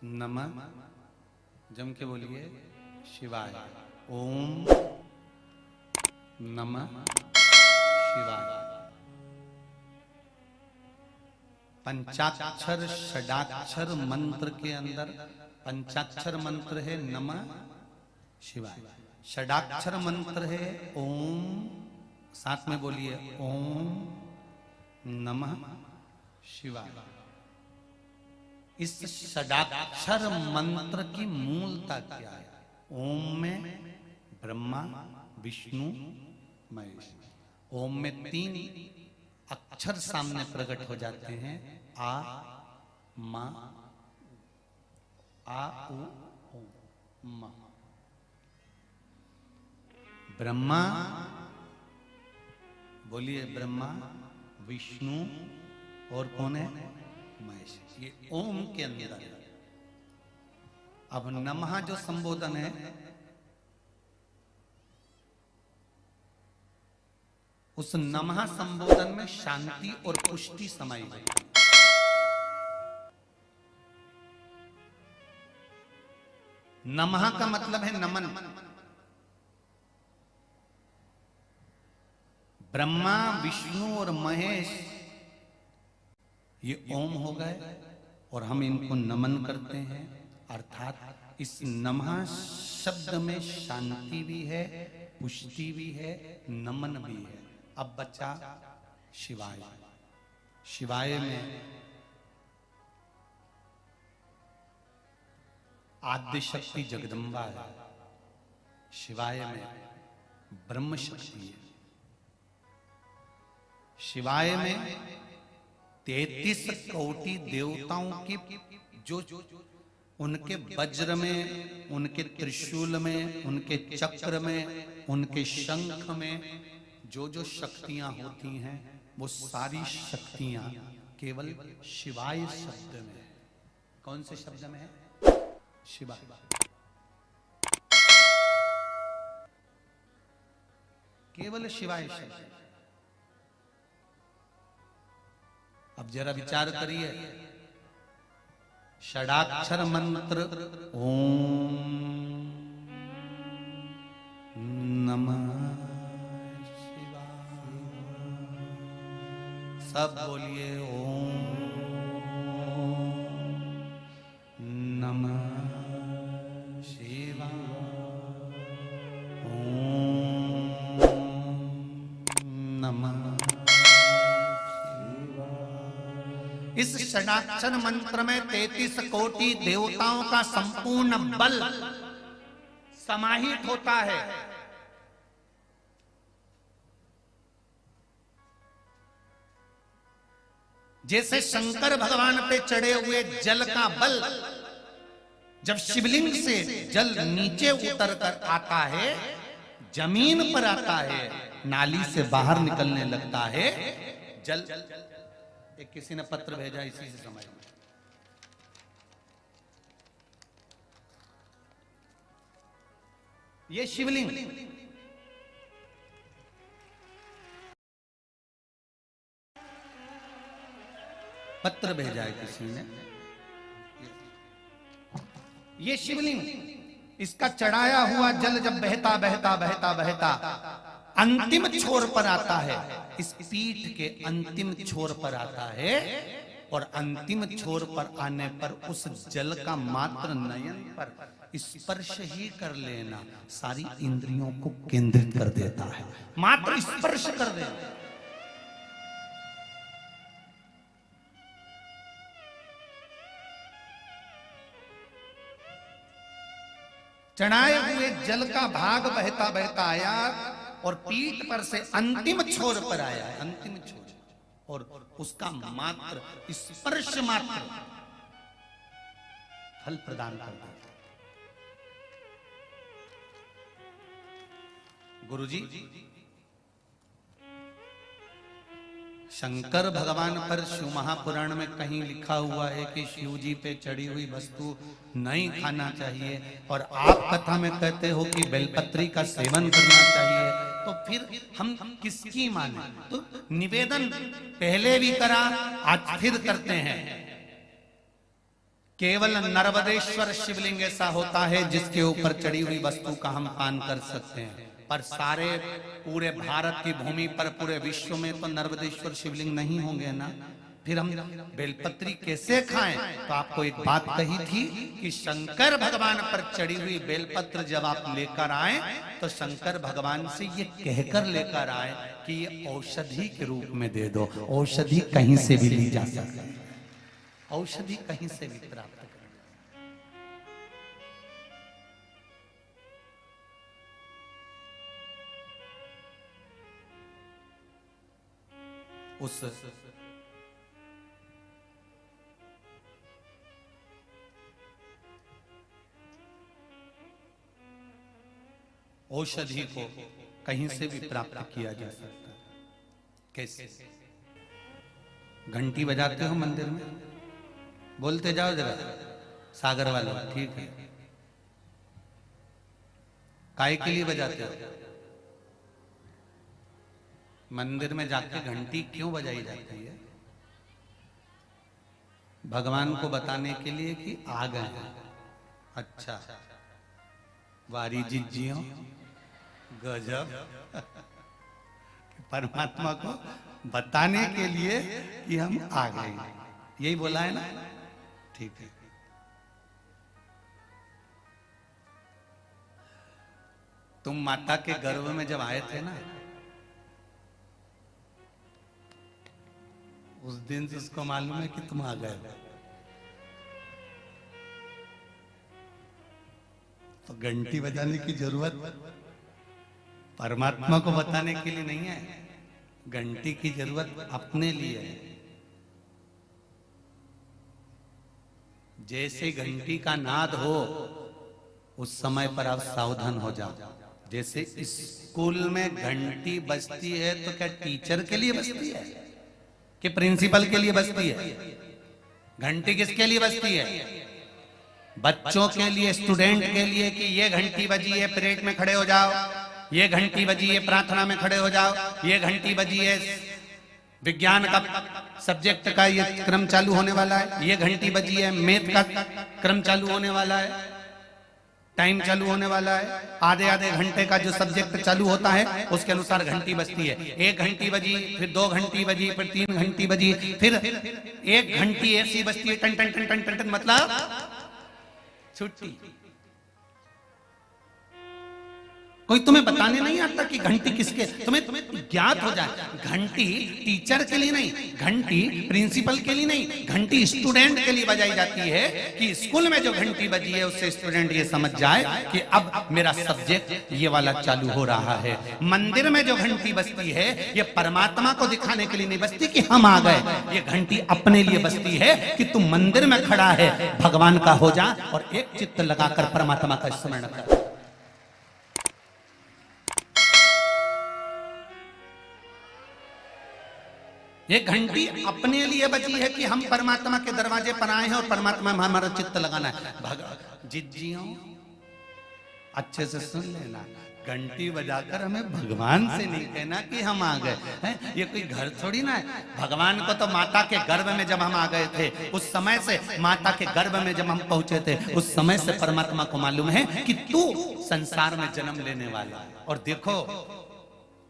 नमः, जम के बोलिए, शिवाय। ओम नमः शिवाय। पंचाक्षर षडाक्षर मंत्र के अंदर पंचाक्षर मंत्र है नमः शिवाय, षडाक्षर मंत्र है ओम। साथ में बोलिए, ओम नमः शिवाय। इस षडाक्षर मंत्र की मूलता क्या है? ओम में ब्रह्मा विष्णु महेश। ओम में 3 अक्षर सामने प्रकट हो जाते हैं, आ मा आ उ मा। ब्रह्मा, बोलिए ब्रह्मा, विष्णु और कौन है? महेश। ये ओम के अंदर है। अब नमः जो संबोधन है, उस नमः संबोधन में शांति और पुष्टि समाई गई। नमः का मतलब है नमन। ब्रह्मा विष्णु और महेश ये ओम हो गए और हम इनको नमन करते हैं। अर्थात इस नमः शब्द में शांति भी है, पुष्टि भी है, नमन भी है। अब बचा शिवाय। शिवाय में आद्य शक्ति जगदम्बा है, शिवाय में ब्रह्म शक्ति है, शिवाय में 33 कोटि देवताओं की जो उनके वज्र में, उनके त्रिशूल में, उनके चक्र में, उनके शंख में जो जो शक्तियां होती हैं, वो सारी शक्तियां केवल शिवाय शब्द में है। कौन से शब्द में है? शिवाय। केवल शिवाय शब्द। अब जरा विचार करिए, षडाक्षर मंत्र ओम नमः शिवाय। सब बोलिए, ओम नमः शिवाय, ओम नमः। इस षडाक्षर मंत्र में 33 कोटि देवताओं का संपूर्ण बल समाहित होता है। जैसे शंकर भगवान पे चढ़े हुए जल का बल जब शिवलिंग से जल नीचे उतर कर आता है, जमीन पर आता है, नाली से बाहर निकलने लगता है, जल। एक किसी ने पत्र भेजा, इसी से समझ में। ये शिवलिंग पत्र भेजा है किसी ने। ये शिवलिंग, इसका चढ़ाया हुआ जल जब बहता बहता बहता बहता अंतिम छोर पर आता है, इस पीठ के अंतिम छोर पर आता है, और अंतिम छोर पर आने पर उस जल का मात्र नयन पर स्पर्श ही कर लेना सारी इंद्रियों को केंद्रित कर देता है। मात्र स्पर्श कर देना। चढ़ाए हुए जल का भाग बहता बहता आया और पीठ पर से अंतिम छोर पर आया है, अंतिम छोर, और उसका मात्र स्पर्श मात्र फल प्रदान करता है। गुरुजी, शंकर भगवान पर शिव महापुराण में कहीं लिखा हुआ है कि शिव जी पे चढ़ी हुई वस्तु नहीं खाना चाहिए, और आप कथा में कहते हो कि बेलपत्री का सेवन करना चाहिए, तो फिर हम किसकी माने? तो निवेदन पहले भी करा, आज फिर करते हैं केवल नर्मदेश्वर शिवलिंग ऐसा होता है जिसके ऊपर चढ़ी हुई वस्तु का हम पान कर सकते हैं, पर सारे पूरे भारत की भूमि पर, पूरे विश्व में तो नर्मदेश्वर शिवलिंग नहीं होंगे ना, फिर हम बेलपत्री कैसे खाएं? तो आपको एक बात कही थी कि शंकर भगवान पर चढ़ी हुई बेलपत्र जब आप लेकर आए तो शंकर भगवान से ये कहकर लेकर आए कि ये औषधि के रूप में दे दो। औषधि कहीं से भी ली जा सकती है, औषधि कहीं से भी प्राप्त कर। उस औषधि को कहीं से भी प्राप्त किया जा सकता है। कैसे? घंटी बजाते हो मंदिर में, बोलते जाओ जरा, सागर वालों, ठीक है। काय के लिए बजाते हो? मंदिर में जाके घंटी क्यों बजाई जाती है? भगवान को बताने के लिए कि आ गए हैं। अच्छा, वारी जिज्जियों, गजब। परमात्मा को बताने के लिए कि हम आ गए, यही बोला है ना? ठीक है। तुम माता के गर्भ में जब आए थे ना, उस दिन जिसको मालूम है कि तुम आ गए, तो घंटी बजाने की जरूरत परमात्मा को बताने के लिए नहीं है, घंटी की जरूरत अपने लिए है। जैसे घंटी का नाद हो उस समय पर आप सावधान हो जाओ। जैसे स्कूल में घंटी बजती है तो क्या टीचर के लिए बजती है कि प्रिंसिपल के लिए बजती है? घंटी किसके लिए बजती है? बच्चों के लिए, स्टूडेंट के लिए, कि ये घंटी बजी है परेड में खड़े हो जाओ, ये घंटी बजी है प्रार्थना में खड़े हो जाओ, ये घंटी बजी है विज्ञान का सब्जेक्ट का ये क्रम चालू होने वाला है, ये घंटी बजी है मैथ का क्रम चालू होने वाला है, टाइम चालू होने वाला है, आधे आधे घंटे का जो सब्जेक्ट चालू होता है उसके अनुसार घंटी बजती है। एक घंटी बजी, फिर 2 घंटी बजी, फिर 3 घंटी बजी, फिर एक घंटी ऐसी बजती है टन टन टन टन टन टन, मतलब छुट्टी। कोई तुम्हें बताने नहीं आता कि घंटी किसके, तुम्हें ज्ञात हो जाए। घंटी टीचर के लिए नहीं, घंटी प्रिंसिपल के लिए नहीं, घंटी स्टूडेंट के लिए बजाई जाती है कि स्कूल में जो घंटी बजी है उससे स्टूडेंट ये समझ जाए कि अब मेरा सब्जेक्ट ये वाला चालू हो रहा है। मंदिर में जो घंटी बजती है ये परमात्मा को दिखाने के लिए नहीं बजती कि हम आ गए, ये घंटी अपने लिए बजती है कि तू मंदिर में खड़ा है, भगवान का हो जा और एक चित्त लगाकर परमात्मा का स्मरण कर। ये घंटी अपने लिए बची है कि हम परमात्मा के दरवाजे पर आए हैं और परमात्मा में हमारा चित्त लगाना है। जिज्जियों, अच्छे से सुन लेना, घंटी बजाकर हमें भगवान से नहीं कहना कि हम आ गए हैं। ये कोई घर थोड़ी ना है। भगवान को तो माता के गर्भ में जब हम आ गए थे, उस समय से माता के गर्भ में जब हम पहुंचे थे, उस समय से परमात्मा को मालूम है कि तू संसार में जन्म लेने वाला है। और देखो,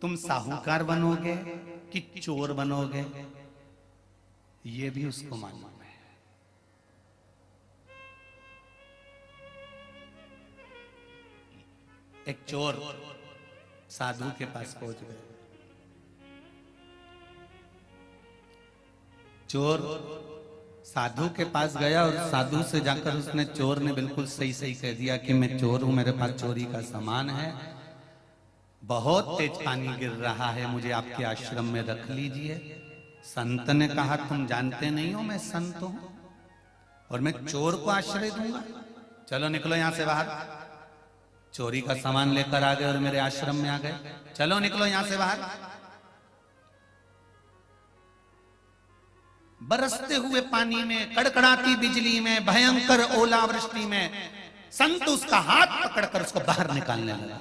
तुम साहूकार बनोगे कि चोर बनोगे, ये भी उसको मालूम है। एक चोर साधु के पास पहुंच गए। चोर साधु के पास गया और साधु से जाकर उसने, चोर ने बिल्कुल सही सही कह दिया कि मैं चोर हूं, मेरे पास चोरी का सामान है, बहुत तेज पानी गिर रहा है, मुझे आपके आश्रम में रख लीजिए। संत ने कहा, तुम जानते नहीं हो मैं संत हूं और मैं चोर को आश्रय दूंगा? चलो निकलो यहां से बाहर। चोरी का सामान लेकर आ गए और मेरे आश्रम में आ गए, चलो निकलो यहां से बाहर। बरसते हुए पानी में, कड़कड़ाती बिजली में, भयंकर ओलावृष्टि में संत उसका हाथ पकड़कर उसको बाहर निकालने लगा।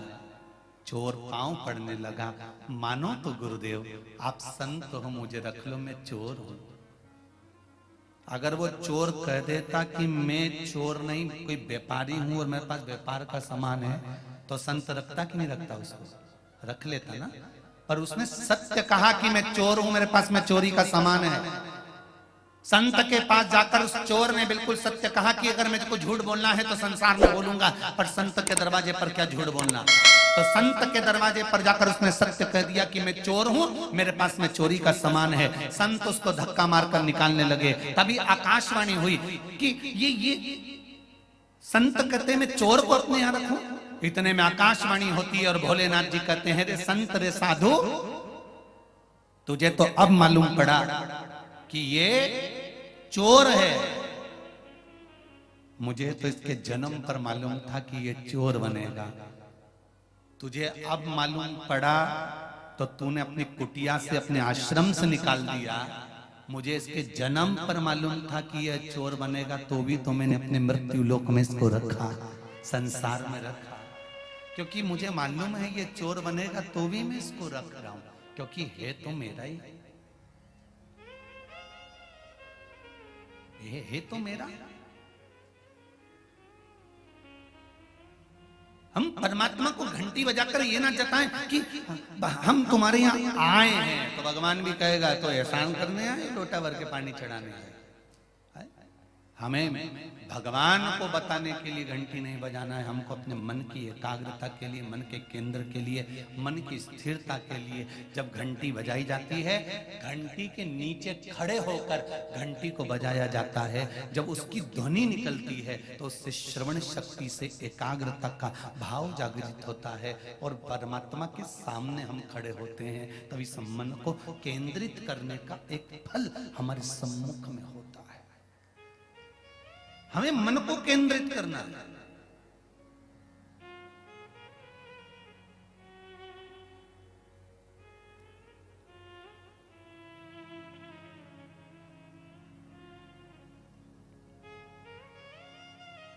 चोर पांव पड़ने लगा, मानो तो गुरुदेव आप संत हो, मुझे रख लो, मैं चोर हूं। अगर वो चोर कह देता कि मैं चोर नहीं, कोई व्यापारी हूं और मेरे पास व्यापार का सामान है, तो संत रखता कि नहीं रखता? उसको रख लेता ना। पर उसने सत्य कहा कि मैं चोर हूं, मेरे पास में चोरी का सामान है। संत के पास जाकर उस चोर ने बिल्कुल सत्य कहा कि अगर मुझको झूठ बोलना है तो संसार में बोलूंगा, पर संत के दरवाजे पर क्या झूठ बोलना। तो संत के दरवाजे पर जाकर उसने सत्य कह दिया कि मैं चोर हूं, मेरे पास में चोरी का सामान है। संत उसको धक्का मारकर निकालने लगे। तभी आकाशवाणी हुई कि ये संत कहते मैं चोर को अपने यहां रखूं। इतने में आकाशवाणी होती है और भोलेनाथ जी कहते हैं, रे संत रे साधु, तुझे तो अब मालूम पड़ा कि ये चोर है। मुझे तो इसके जन्म पर मालूम था कि ये चोर बनेगा। तुझे अब मालूम पड़ा तो तूने अपनी कुटिया से, अपने आश्रम से निकाल दिया। मुझे इसके जन्म पर मालूम था कि यह चोर बनेगा, तो भी तो मैंने अपने मृत्यु लोक में इसको रखा, संसार में रखा, क्योंकि मुझे मालूम है ये चोर बनेगा, तो भी मैं इसको रख रहा हूं, क्योंकि है तो मेरा ही, ये है तो मेरा। हम परमात्मा को घंटी बजाकर ये ना जताएं कि हम तुम्हारे यहाँ आए हैं, तो भगवान भी कहेगा तो एहसान करने आए, लोटा भर के पानी चढ़ाने आए। हमें भगवान को बताने के लिए घंटी नहीं बजाना है, हमको अपने मन की एकाग्रता के लिए, मन के केंद्र के लिए, मन की स्थिरता के लिए जब घंटी बजाई जाती है, घंटी के नीचे खड़े होकर घंटी को बजाया जाता है। जब उसकी ध्वनि निकलती है तो उससे श्रवण शक्ति से एकाग्रता का भाव जागृत होता है और परमात्मा के सामने हम खड़े होते हैं। तभी मन को केंद्रित करने का एक फल हमारे सम्मुख में होता है। हमें मन को केंद्रित करना है।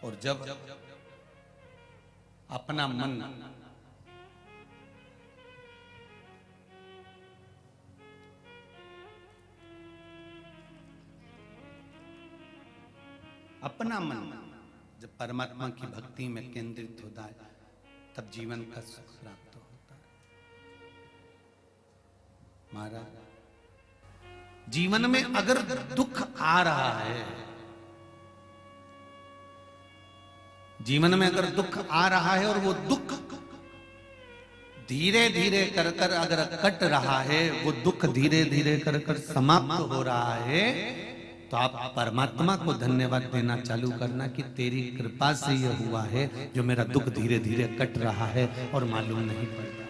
और जब अपना मन जब परमात्मा की भक्ति में केंद्रित होता है, तब जीवन का सुख प्राप्त होता है। महाराज, जीवन में अगर दुख आ रहा है, जीवन में अगर दुख आ रहा है और वो दुख धीरे धीरे कर कर अगर कट रहा है, वो दुख धीरे धीरे कर कर समाप्त हो रहा है, तो आप परमात्मा को धन्यवाद देना चालू करना कि तेरी कृपा से यह हुआ है जो मेरा दुख धीरे धीरे कट रहा है और मालूम नहीं पड़ रहा।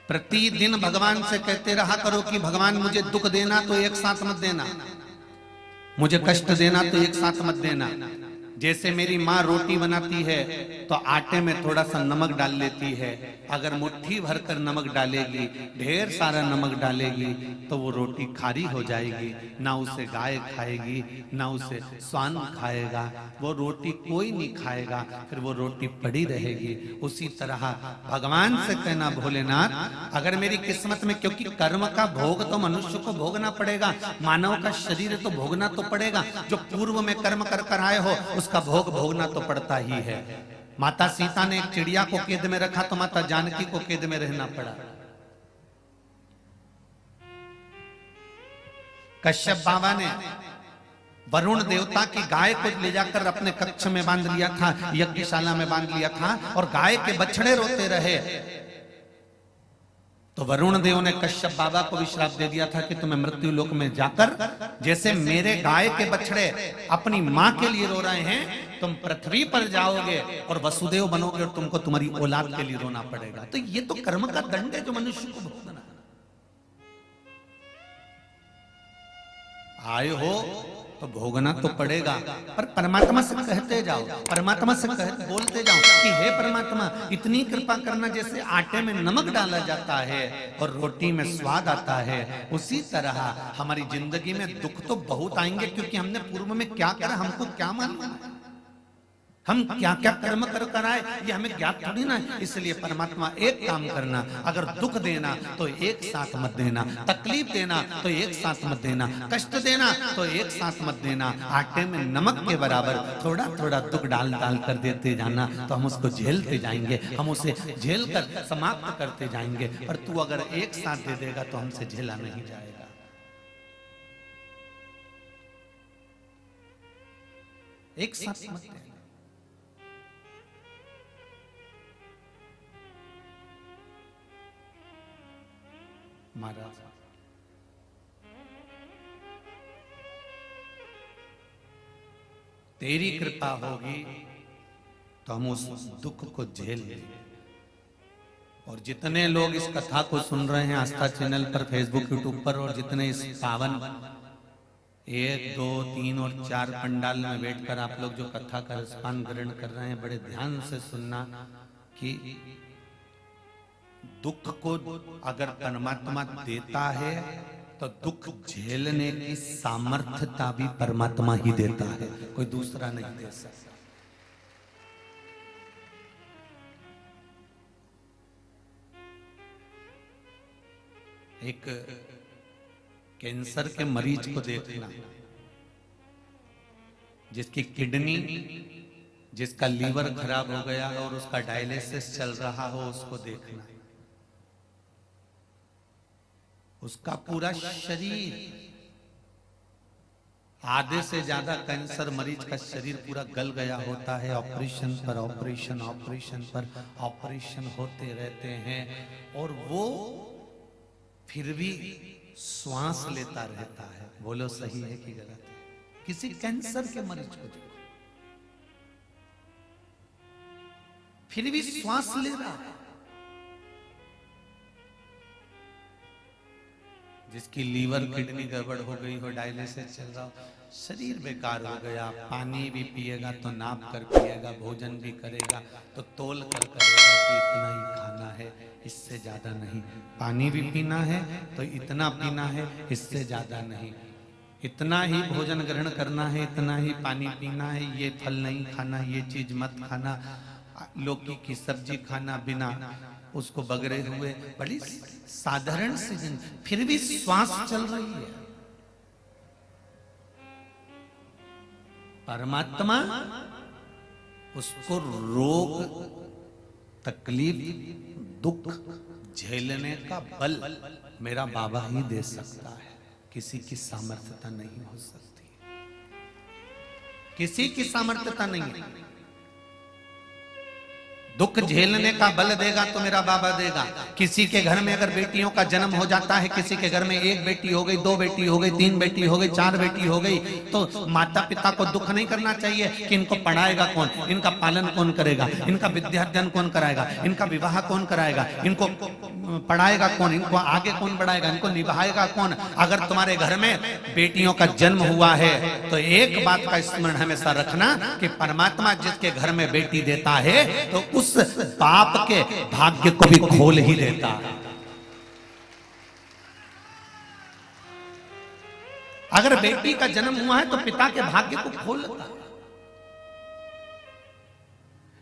प्रतिदिन भगवान से कहते रहा करो कि भगवान मुझे दुख देना तो एक साथ मत देना, मुझे कष्ट देना तो एक साथ मत देना। जैसे मेरी माँ रोटी बनाती है तो आटे में थोड़ा सा नमक डाल लेती है, अगर मुट्ठी भरकर नमक डालेगी, ढेर सारा नमक डालेगी, तो वो रोटी खारी हो जाएगी, ना उसे गाय खाएगी ना उसे स्वान खाएगा, वो रोटी कोई नहीं खाएगा, फिर वो रोटी पड़ी रहेगी। उसी तरह भगवान से कहना, भोलेनाथ अगर मेरी किस्मत में, क्योंकि कर्म का भोग तो मनुष्य को भोगना पड़ेगा, मानव का शरीर तो भोगना तो पड़ेगा, जो पूर्व में कर्म कर कर आए हो उसका भोग भोगना तो पड़ता ही है। माता सीता ने एक चिड़िया को कैद में रखा तो माता जानकी को कैद में रहना पड़ा। कश्यप बाबा ने वरुण देवता की गाय को ले जाकर अपने कक्ष में बांध लिया था, यज्ञशाला में बांध लिया था, और गाय के बछड़े रोते रहे तो वरुण देव ने कश्यप बाबा को भी श्राप दे दिया था कि तुम्हें मृत्यु लोक में जाकर, जैसे मेरे गाय के बछड़े अपनी मां के लिए रो रहे हैं, तुम पृथ्वी पर जाओगे और वसुदेव बनोगे और तुमको तुम्हारी औलाद के लिए रोना पड़ेगा। तो ये तो कर्म का दंड है जो मनुष्य को भोगना। आए हो तो भोगना तो पड़ेगा, पर परमात्मा से कहते जाओ, परमात्मा से बोलते जाओ कि हे परमात्मा इतनी कृपा करना, जैसे आटे में नमक डाला जाता है और रोटी में स्वाद आता है, उसी तरह हमारी जिंदगी में दुख तो बहुत आएंगे, क्योंकि हमने पूर्व में क्या करा हमको क्या मालूम है। हम क्या क्या कर्म कर कर आए ये हमें ज्ञात थोड़ी ना है। इसलिए परमात्मा एक काम करना, अगर दुख देना तो एक साथ मत देना, तकलीफ देना तो एक साथ मत देना, कष्ट देना तो एक साथ मत देना। आटे में नमक के बराबर थोड़ा थोड़ा दुख डाल डाल कर देते जाना, तो हम उसको झेलते जाएंगे, हम उसे झेल कर समाप्त करते जाएंगे। पर तू अगर एक साथ दे देगा तो हमसे झेला नहीं जाएगा। एक साथ मत देना। महाराज तेरी कृपा होगी तो हम उस दुख को झेल लेंगे। और जितने लोग इस कथा को सुन रहे हैं आस्था चैनल पर, फेसबुक, यूट्यूब पर, और जितने इस पावन 1, 2, 3 और 4 पंडाल में बैठकर आप लोग जो कथा का रसपान ग्रहण कर रहे हैं, बड़े ध्यान से सुनना कि दुख को अगर परमात्मा देता है तो दुख झेलने की सामर्थ्यता भी परमात्मा ही देता है, कोई दूसरा नहीं दे सकता। एक कैंसर के मरीज को देखना, जिसकी किडनी, जिसका लीवर खराब हो गया और उसका डायलिसिस चल रहा हो, उसको देखना। उसका पूरा शरीर, आधे से ज्यादा कैंसर मरीज का शरीर पूरा गल गया होता है। ऑपरेशन पर ऑपरेशन, ऑपरेशन पर ऑपरेशन होते रहते हैं और वो फिर भी श्वास लेता रहता है। बोलो सही है कि गलत है? किसी कैंसर के मरीज को देखो, फिर भी श्वास ले रहा है। जिसकी लीवर किडनी गड़बड़ हो गई हो, डायलिसिस चल रहा हो, शरीर बेकार हो गया, पानी भी पिएगा तो नाप कर पिएगा, भोजन भी करेगा तो तोल कर करेगा कि इतना ही खाना है, इससे ज्यादा नहीं। पानी भी पीना है तो इतना पीना है, इससे ज्यादा नहीं। इतना ही भोजन ग्रहण करना है, इतना ही पानी पीना है, ये फल नहीं खाना, ये चीज मत खाना, लौकी की सब्जी खाना बिना उसको बगरे हुए, बड़ी साधारण सी जिंदगी, फिर भी श्वास चल रही है। परमात्मा उसको रोग, तकलीफ, दुख झेलने का बल मेरा बाबा ही दे सकता है। किसी की सामर्थ्यता नहीं हो सकती, किसी की सामर्थ्यता नहीं है। दुख झेलने का बल देगा तो मेरा बाबा देगा। किसी के घर में अगर बेटियों का जन्म हो जाता है, किसी के घर में 1 बेटी हो गई, 2 बेटी हो गई, 3 बेटी हो गई, 4 बेटी हो गई, तो माता पिता को दुख नहीं करना चाहिए कि इनको पढ़ाएगा कौन, इनका पालन कौन करेगा, इनका विद्याध्ययन कौन कराएगा, इनका विवाह कौन कराएगा, इनको पढ़ाएगा कौन, इनको आगे कौन बढ़ाएगा, इनको निभाएगा कौन। अगर तुम्हारे घर में बेटियों का जन्म हुआ है तो एक बात का स्मरण हमेशा रखना कि परमात्मा जिसके घर में बेटी देता है तो उस बाप के भाग्य को भी खोल ही देता है। अगर बेटी का जन्म हुआ है तो पिता के भाग्य को खोलता है।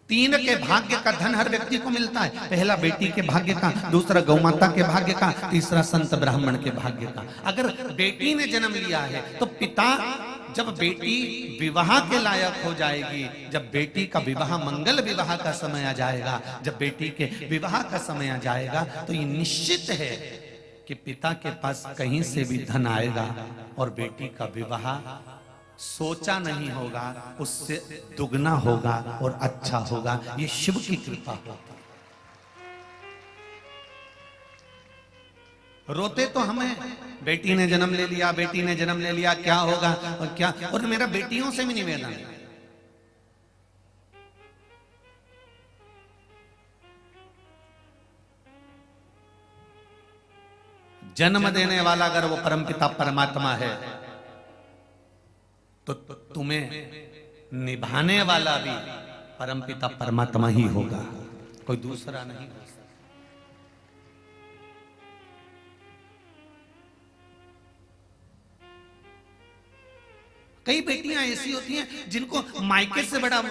3 के भाग्य का धन हर व्यक्ति को मिलता है। पहला बेटी के भाग्य का, दूसरा गौमाता के भाग्य का, तीसरा संत ब्राह्मण के भाग्य का। अगर बेटी ने जन्म लिया है तो पिता, जब बेटी विवाह के लायक हो जाएगी, जब बेटी का विवाह, मंगल विवाह का समय आ जाएगा, जब बेटी के विवाह का समय आ जाएगा, तो ये निश्चित है कि पिता के पास कहीं से भी धन आएगा और बेटी का विवाह सोचा नहीं होगा, उससे दुगना होगा और अच्छा होगा। ये शिव की कृपा होगी। रोते तो हमें, बेटी ने जन्म ले लिया, बेटी ने जन्म ले लिया, क्या होगा और क्या। और मेरा बेटियों से भी निवेदन है, जन्म देने वाला अगर वो परमपिता परमात्मा है तो तुम्हें निभाने वाला भी परमपिता परमात्मा ही होगा, कोई दूसरा नहीं हो सकता। कई बेटियां ऐसी होती हैं जिनको मायके से बड़ा,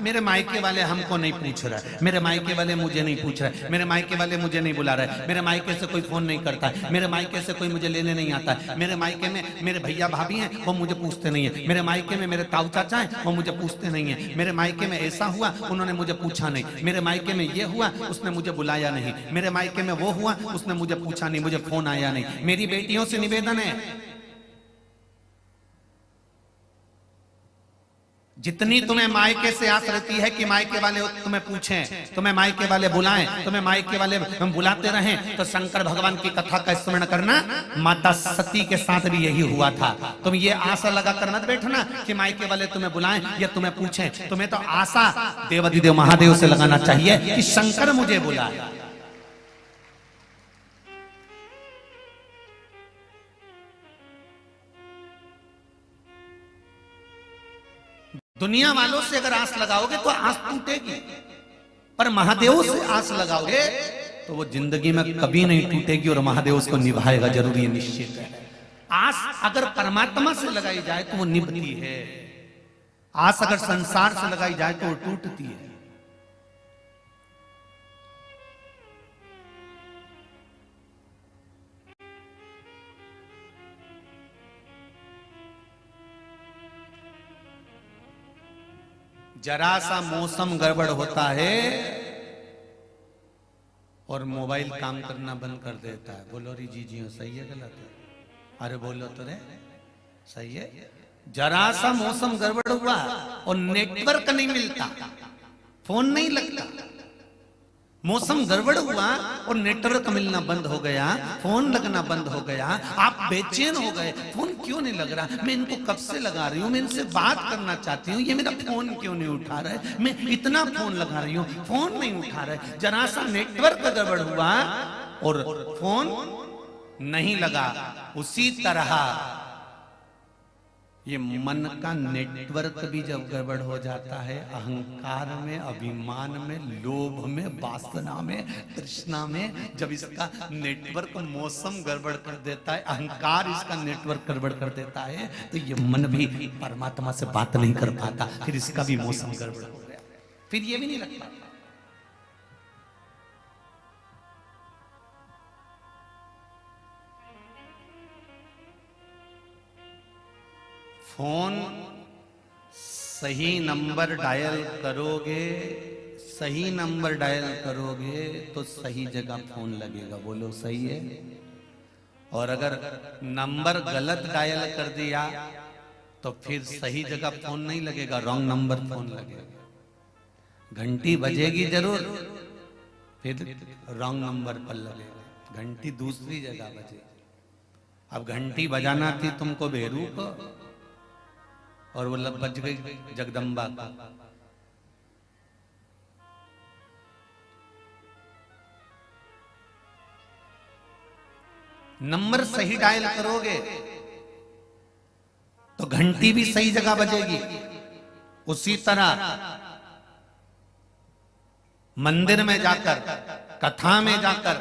मेरे मायके वाले हमको नहीं पूछ रहा है, मेरे मायके वाले मुझे नहीं पूछ रहा है, मेरे मायके वाले मुझे नहीं बुला रहा है, मेरे मायके से कोई फोन नहीं करता है, मेरे मायके से कोई मुझे लेने नहीं आता है, मेरे मायके में मेरे भैया भाभी हैं वो मुझे पूछते नहीं है, मेरे मायके में मेरे ताऊ चाचा हैं वो मुझे पूछते नहीं है, मेरे मायके में ऐसा हुआ उन्होंने मुझे पूछा नहीं, मेरे मायके में ये हुआ उसने मुझे बुलाया नहीं, मेरे मायके में वो हुआ उसने मुझे पूछा नहीं, मुझे फोन आया नहीं। मेरी बेटियों से निवेदन है, जितनी तुम्हें मायके से आस रहती है कि मायके वाले तुम्हें पूछें, तुम्हें मायके वाले बुलाएं, तुम्हें मायके वाले हम बुलाते रहें, तो शंकर भगवान की कथा का स्मरण करना। माता सती के साथ भी यही हुआ था। तुम ये आशा लगा कर मत बैठना कि मायके वाले तुम्हें बुलाएं या तुम्हें पूछें, तुम्हें तो आशा देवाधिदेव महादेव से लगाना चाहिए कि शंकर मुझे बुलाए। दुनिया वालों से अगर आस लगाओगे तो आस टूटेगी, पर महादेव से आस लगाओगे तो वो जिंदगी में कभी नहीं टूटेगी और महादेव उसको निभाएगा, जरूरी है, निश्चित है। आस अगर परमात्मा से लगाई जाए तो वो निभती है, आस अगर संसार से लगाई जाए तो वो टूटती है। जरा सा मौसम गड़बड़ होता है और मोबाइल काम करना बंद कर देता है। बोलो री जी सही है गलत है? अरे बोलो तो रे, सही है। जरा सा मौसम गड़बड़ हुआ और नेटवर्क नहीं मिलता, फोन नहीं लगता, मौसम गड़बड़ हुआ और नेटवर्क मिलना बंद हो गया, फोन लगना बंद हो गया, आप बेचैन हो गए, फोन क्यों नहीं लग रहा, मैं इनको कब से लगा रही हूँ, मैं इनसे बात करना चाहती हूँ, ये मेरा फोन क्यों नहीं उठा रहा है, मैं इतना फोन लगा रही हूँ, फोन नहीं उठा रहा है। जरा सा नेटवर्क गड़बड़ हुआ और फोन नहीं लगा। उसी तरह ये मन का नेटवर्क भी जब गड़बड़ हो जाता है, अहंकार में, अभिमान में, लोभ में, वासना में, तृष्णा में, जब इसका नेटवर्क मौसम गड़बड़ कर देता है, अहंकार इसका नेटवर्क गड़बड़ कर देता है, तो ये मन भी परमात्मा से बात नहीं कर पाता, फिर इसका भी मौसम गड़बड़ हो गया, फिर ये भी नहीं लग पाता। फोन सही नंबर डायल करोगे, सही नंबर डायल करोगे तो सही जगह फोन लगेगा। बोलो सही है? और अगर नंबर गलत डायल कर दिया तो फिर सही जगह फोन नहीं लगेगा, रॉन्ग नंबर फोन लगेगा। घंटी बजेगी जरूर, फिर रॉन्ग नंबर पर लगेगा, घंटी दूसरी जगह बजेगी। अब घंटी बजाना थी तुमको बेरू को और वो बज गई जगदम्बा का। नंबर सही डायल करोगे तो घंटी भी सही जगह बजेगी। उसी तरह मंदिर में जाकर, कथा में जाकर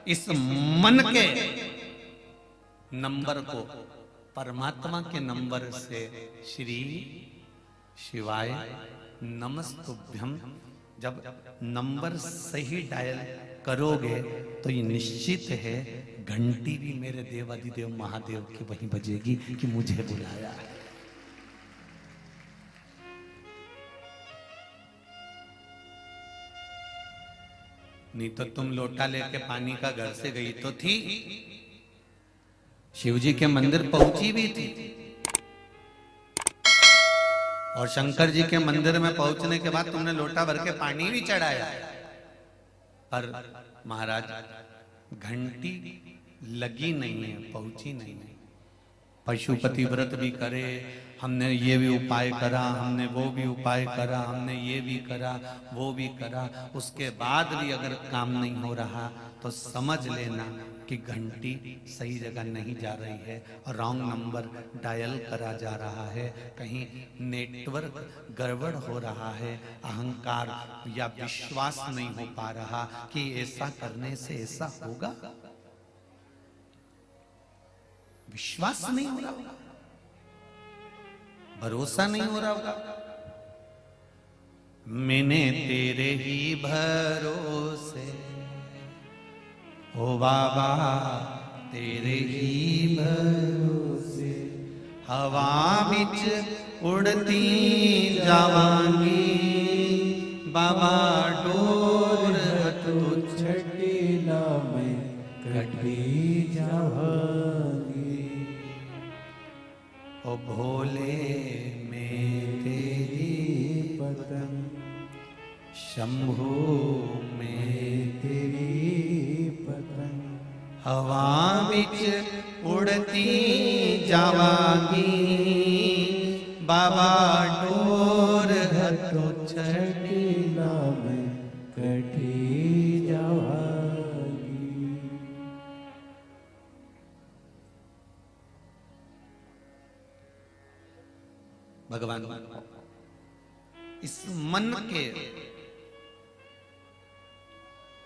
इस मन के नंबर को परमात्मा के नंबर से श्री शिवाय नमस्तुभ्यं जब नंबर सही डायल करोगे तो ये निश्चित है घंटी भी मेरे देवाधिदेव महादेव की वहीं बजेगी कि मुझे बुलाया। नहीं तो तुम लोटा लेके पानी का घर से गई तो थी, शिवजी के मंदिर पहुंची भी थी और शंकर जी के मंदिर में पहुंचने के बाद तुमने लोटा भर के पानी भी चढ़ाया, पर महाराज घंटी लगी नहीं है, पहुंची नहीं है। पशुपति व्रत भी करे, हमने ये भी उपाय करा, हमने वो भी उपाय करा, हमने ये भी करा, वो भी करा, उसके बाद भी अगर काम नहीं हो रहा तो समझ लेना कि घंटी सही जगह नहीं जा रही है और रॉन्ग नंबर डायल करा जा रहा है, कहीं नेटवर्क गड़बड़ हो रहा है, अहंकार या विश्वास नहीं हो पा रहा कि ऐसा करने से ऐसा होगा, विश्वास नहीं हो रहा। भरोसा नहीं हो रहा होगा। मैंने तेरे ही भरोसे ओ बाबा तेरे ही भरोसे हवा बिच उड़ती जावांगी बाबा डोर तो छड़ी ना मैं कटी जावांगी। ओ भोले में तेरी पतंग शंभू में तेरी पतंग हवा बिच उड़ती जावांगी बाबा डोर तो छड़ी ना मैं कटी जावांगी। भगवान इस मन के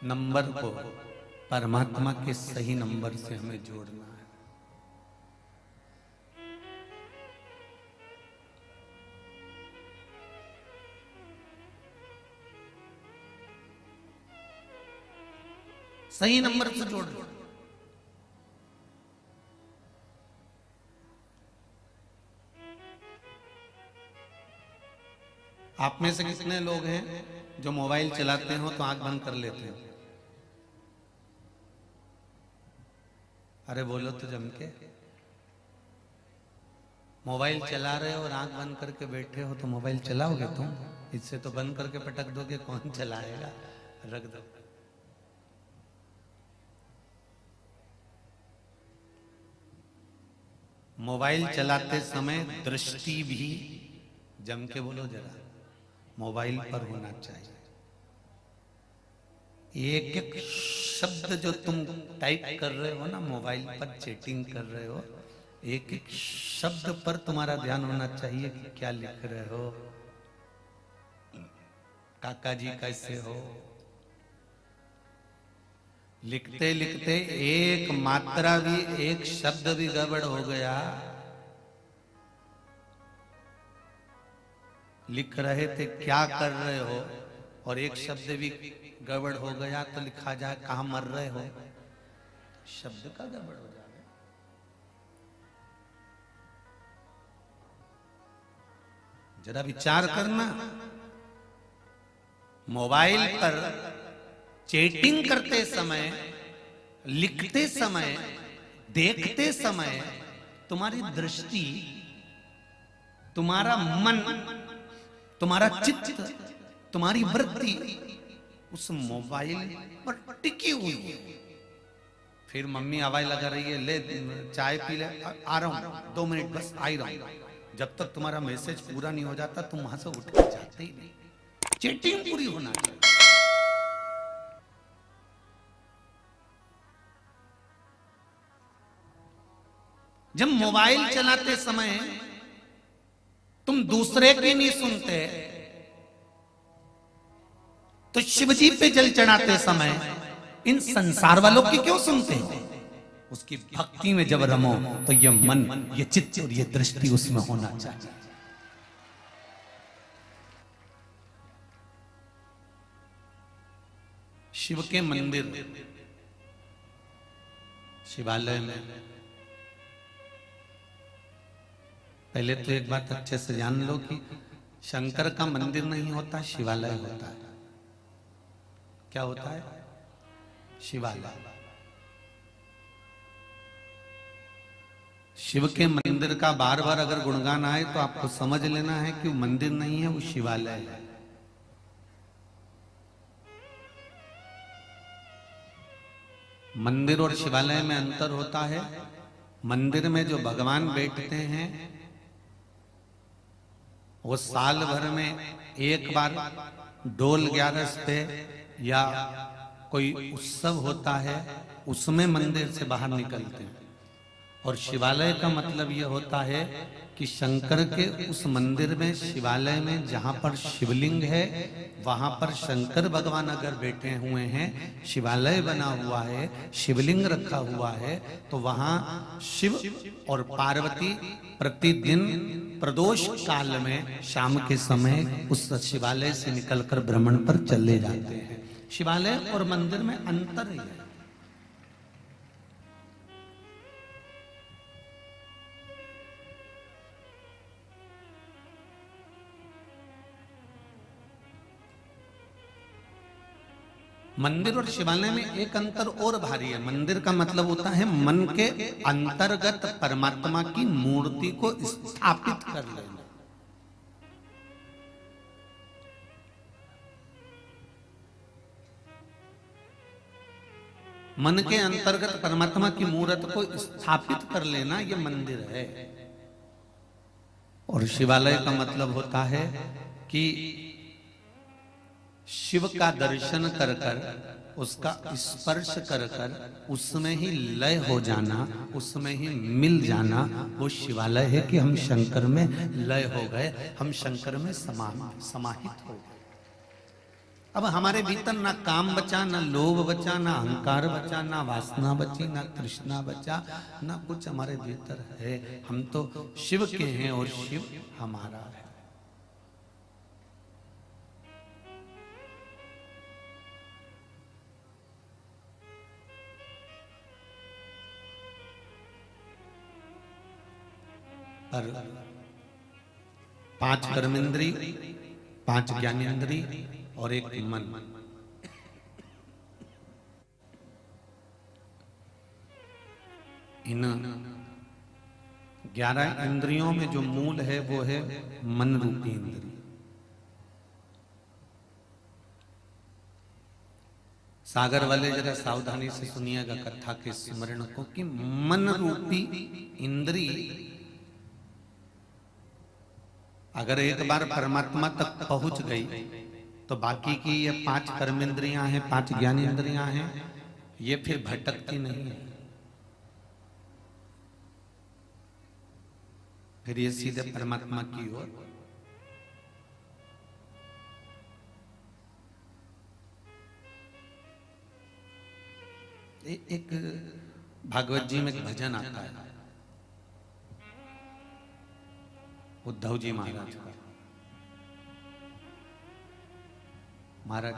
नंबर को परमात्मा के सही नंबर से हमें जोड़ना है। सही नंबर से जोड़ लो। आप में से कितने लोग हैं जो मोबाइल चलाते हो तो आंख बंद कर लेते हैं? अरे बोलो तो जम के। मोबाइल चला रहे हो और आंख बंद करके बैठे हो तो मोबाइल चलाओगे तुम? इससे तो बंद करके पटक दोगे, कौन चलाएगा? रख दो। मोबाइल चलाते समय दृष्टि भी जम के बोलो जरा मोबाइल पर होना चाहिए। एक एक शब्द जो तुम टाइप कर रहे हो ना, मोबाइल पर चैटिंग कर रहे हो, एक एक शब्द पर तुम्हारा ध्यान होना चाहिए कि क्या लिख रहे हो। काका जी कैसे हो? लिखते लिखते एक मात्रा भी, एक शब्द भी गड़बड़ हो गया, लिख रहे थे क्या कर रहे हो, और एक शब्द भी गड़बड़ हो गया तो लिखा जाए कहां मर रहे हो, शब्द का गड़बड़ हो जाए। जरा विचार करना, मोबाइल पर चैटिंग करते समय, लिखते समय, देखते समय तुम्हारी दृष्टि, तुम्हारा मन, तुम्हारा चित्त, तुम्हारी वृत्ति उस मोबाइल पर टिकी हुई है। फिर मम्मी आवाज लगा रही है, ले चाय पी ले, आ रहा हूं 2 मिनट बस, आ ही रहा हूं। जब तक तुम्हारा मैसेज पूरा नहीं हो जाता तुम वहां से उठ के जाते ही नहीं। चैटिंग पूरी होना चाहिए। जब मोबाइल चलाते समय तुम दूसरे की नहीं सुनते तो शिवजी पे जल चढ़ाते समय इन संसार वालों की क्यों सुनते हो? उसकी भक्ति में जब रमो तो ये मन, ये चित्त और ये दृष्टि उसमें होना चाहिए। शिव के मंदिर, शिवालय में पहले तो एक बात अच्छे से जान लो कि शंकर का मंदिर नहीं होता, शिवालय होता है। क्या होता है? शिवालय। शिव के मंदिर का बार बार अगर गुणगान आए तो आपको समझ लेना है कि वो मंदिर नहीं है, वो शिवालय है। मंदिर और शिवालय में अंतर होता है। मंदिर में जो भगवान बैठते हैं वो साल भर में एक बार डोल 11 पे या कोई उत्सव होता है, उसमें मंदिर से बाहर निकलते हैं। और शिवालय का मतलब यह होता है कि शंकर के उस मंदिर में, शिवालय में जहां पर शिवलिंग है, वहां पर शंकर भगवान अगर बैठे हुए हैं, शिवालय बना हुआ है, शिवलिंग रखा हुआ है, तो वहां शिव और पार्वती प्रतिदिन प्रदोष काल में शाम के समय उस शिवालय से निकलकर भ्रमण पर चले जाते हैं। शिवालय और मंदिर में अंतर ही है। मंदिर और शिवालय में एक अंतर और भारी है। मंदिर का मतलब होता है मन के अंतर्गत परमात्मा की मूर्ति को स्थापित कर लेना। मन के अंतर्गत परमात्मा की मूर्त को स्थापित कर लेना, यह मंदिर है। और शिवालय का मतलब होता है कि शिव का दर्शन कर कर, उसका स्पर्श कर कर उसमें ही लय हो जाना, उसमें ही मिल जाना, वो शिवालय है कि हम शंकर में लय हो गए, हम शंकर में समाहित हो गए। अब हमारे भीतर ना काम बचा, ना लोभ बचा, ना अहंकार बचा, ना वासना बची, ना तृष्णा बचा, ना कुछ हमारे भीतर है। हम तो शिव के हैं और शिव हमारा है। पर 5 कर्मेंद्री, 5 ज्ञानेंद्री और एक मन, इन 11 इंद्रियों में जो मूल है वो है मन रूपी इंद्री। सागर वाले जरा सावधानी से सुनिएगा कथा के स्मरण को, कि मन रूपी इंद्री अगर एक बार परमात्मा तक पहुंच गई तो बाकी की ये 5 कर्मेंद्रियां हैं, 5 ज्ञानेंद्रियां हैं, ये फिर भटकती नहीं है, फिर ये सीधे परमात्मा की ओर। एक भागवत जी में एक भजन आता है उद्धव जी महाराज का। महाराज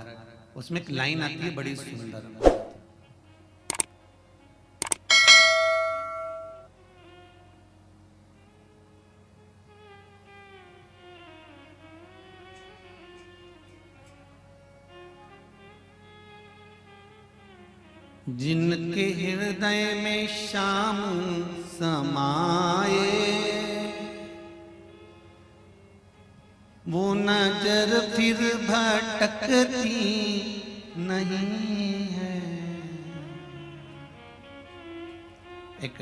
उसमें एक लाइन आती है बड़ी सुंदर, जिनके हृदय में श्याम समाए, वो नजर फिर भटकती नहीं है। एक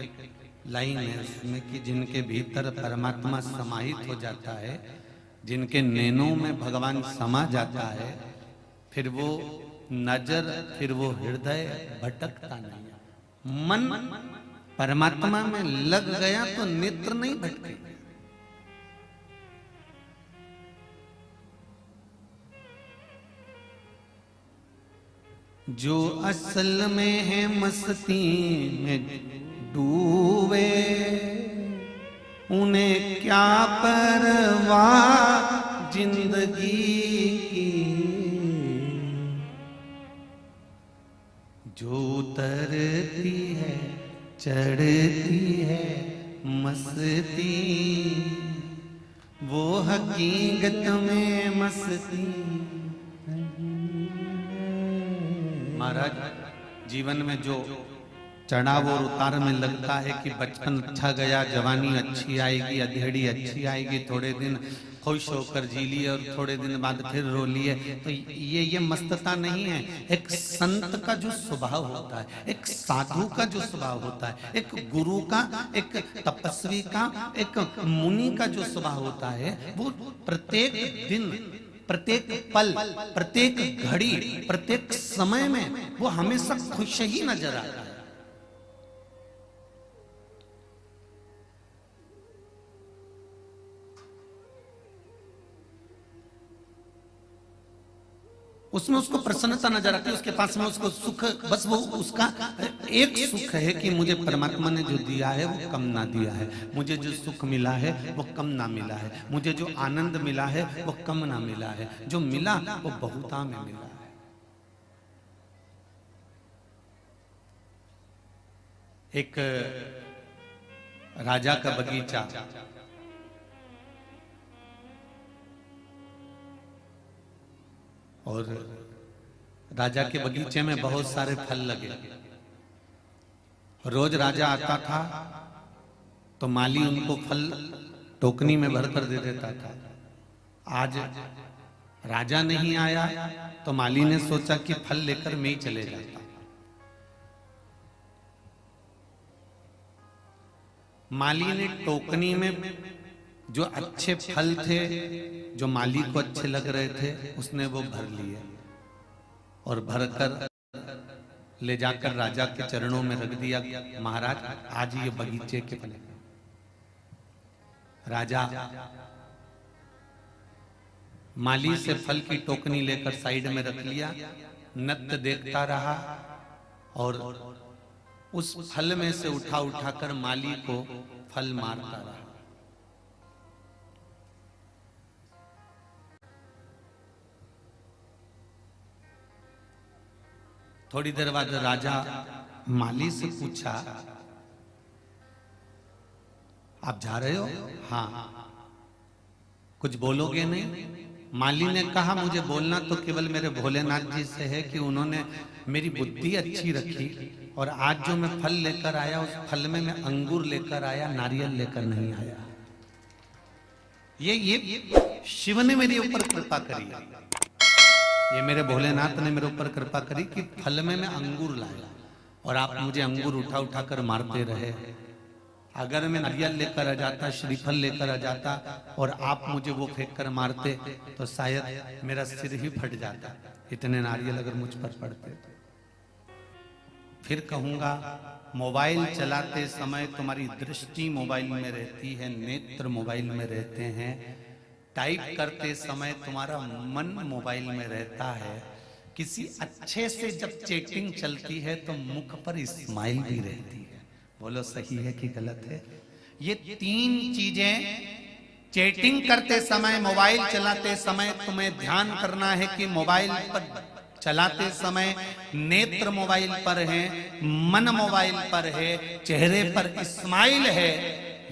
लाइन है उसमें कि जिनके भीतर परमात्मा समाहित हो जाता है, जिनके नैनों में भगवान समा जाता है, फिर वो नजर, फिर वो हृदय भटकता नहीं। मन परमात्मा में लग गया तो नेत्र नहीं भटके। जो असल में है मस्ती में डूबे, उन्हें क्या परवाह जिंदगी की। जो उतरती है चढ़ती है मस्ती, वो हकीकत में मस्ती। महाराज जीवन में जो चढ़ाव और उतार में लगता है कि बचपन अच्छा गया, जवानी अच्छी आएगी, अधेड़ी अच्छी आएगी, थोड़े दिन खुश होकर जी लिए और थोड़े दिन बाद फिर रो लिए, तो ये मस्तता नहीं है। एक संत का जो स्वभाव होता है, एक साधु का जो स्वभाव होता है, एक गुरु का, एक तपस्वी का, एक मुनि का जो स्वभाव होता है, वो प्रत्येक दिन, प्रत्येक पल, प्रत्येक घड़ी, प्रत्येक समय में वो हमेशा खुश ही नजर आता है। उसमें उसको प्रसन्नता नजर आती है, उसके पास में उसको सुख, बस वो उसका एक सुख है कि मुझे परमात्मा ने जो दिया है वो कम ना दिया है, मुझे जो सुख मिला है वो कम ना मिला है, मुझे जो आनंद मिला है वो कम ना मिला है, जो मिला वो बहुता में मिला है। एक राजा का बगीचा, और राजा के बगीचे में बहुत सारे फल लगे। रोज राजा आता था तो माली उनको फल टोकनी में भरकर दे देता था। आज राजा नहीं आया तो माली ने सोचा कि फल लेकर मैं ही चले जाता। माली ने टोकनी में जो अच्छे फल थे, जो माली को अच्छे लग रहे थे, उसने वो भर लिए और भरकर ले जाकर राजा के चरणों में रख दिया। महाराज आज ये बगीचे के फल। राजा माली से फल की टोकनी लेकर साइड में रख लिया, नृत्य देखता रहा और उस फल में से उठा उठाकर माली को फल मारता रहा। थोड़ी देर बाद राजा माली से पूछा, आप जा रहे हो? हाँ। कुछ बोलोगे नहीं? माली ने कहा, मुझे बोलना तो केवल मेरे भोलेनाथ जी से है कि उन्होंने मेरी बुद्धि अच्छी रखी और आज जो मैं फल लेकर आया उस फल में मैं अंगूर लेकर आया, नारियल लेकर नहीं आया। ये शिव ने मेरे ऊपर कृपा करी, ये मेरे भोलेनाथ ने मेरे ऊपर कृपा करी कि फल में मैं अंगूर लाया और आप मुझे अंगूर उठा उठा कर मारते रहे। अगर मैं नारियल लेकर आ जाता, श्रीफल लेकर आ जाता और आप मुझे वो फेंक कर मारते तो शायद मेरा सिर ही फट जाता, इतने नारियल अगर मुझ पर पड़ते। फिर कहूंगा, मोबाइल चलाते समय तुम्हारी दृष्टि मोबाइल में रहती है, नेत्र मोबाइल में रहते हैं, टाइप करते समय तुम्हारा मन मोबाइल में रहता है। किसी अच्छे से जब चैटिंग चलती है तो मुख पर स्माइल भी रहती है। बोलो सही है कि गलत है? ये तीन चीजें चैटिंग करते समय, मोबाइल चलाते समय तुम्हें ध्यान करना है कि मोबाइल पर चलाते समय नेत्र मोबाइल पर है, मन मोबाइल पर है, चेहरे पर स्माइल है।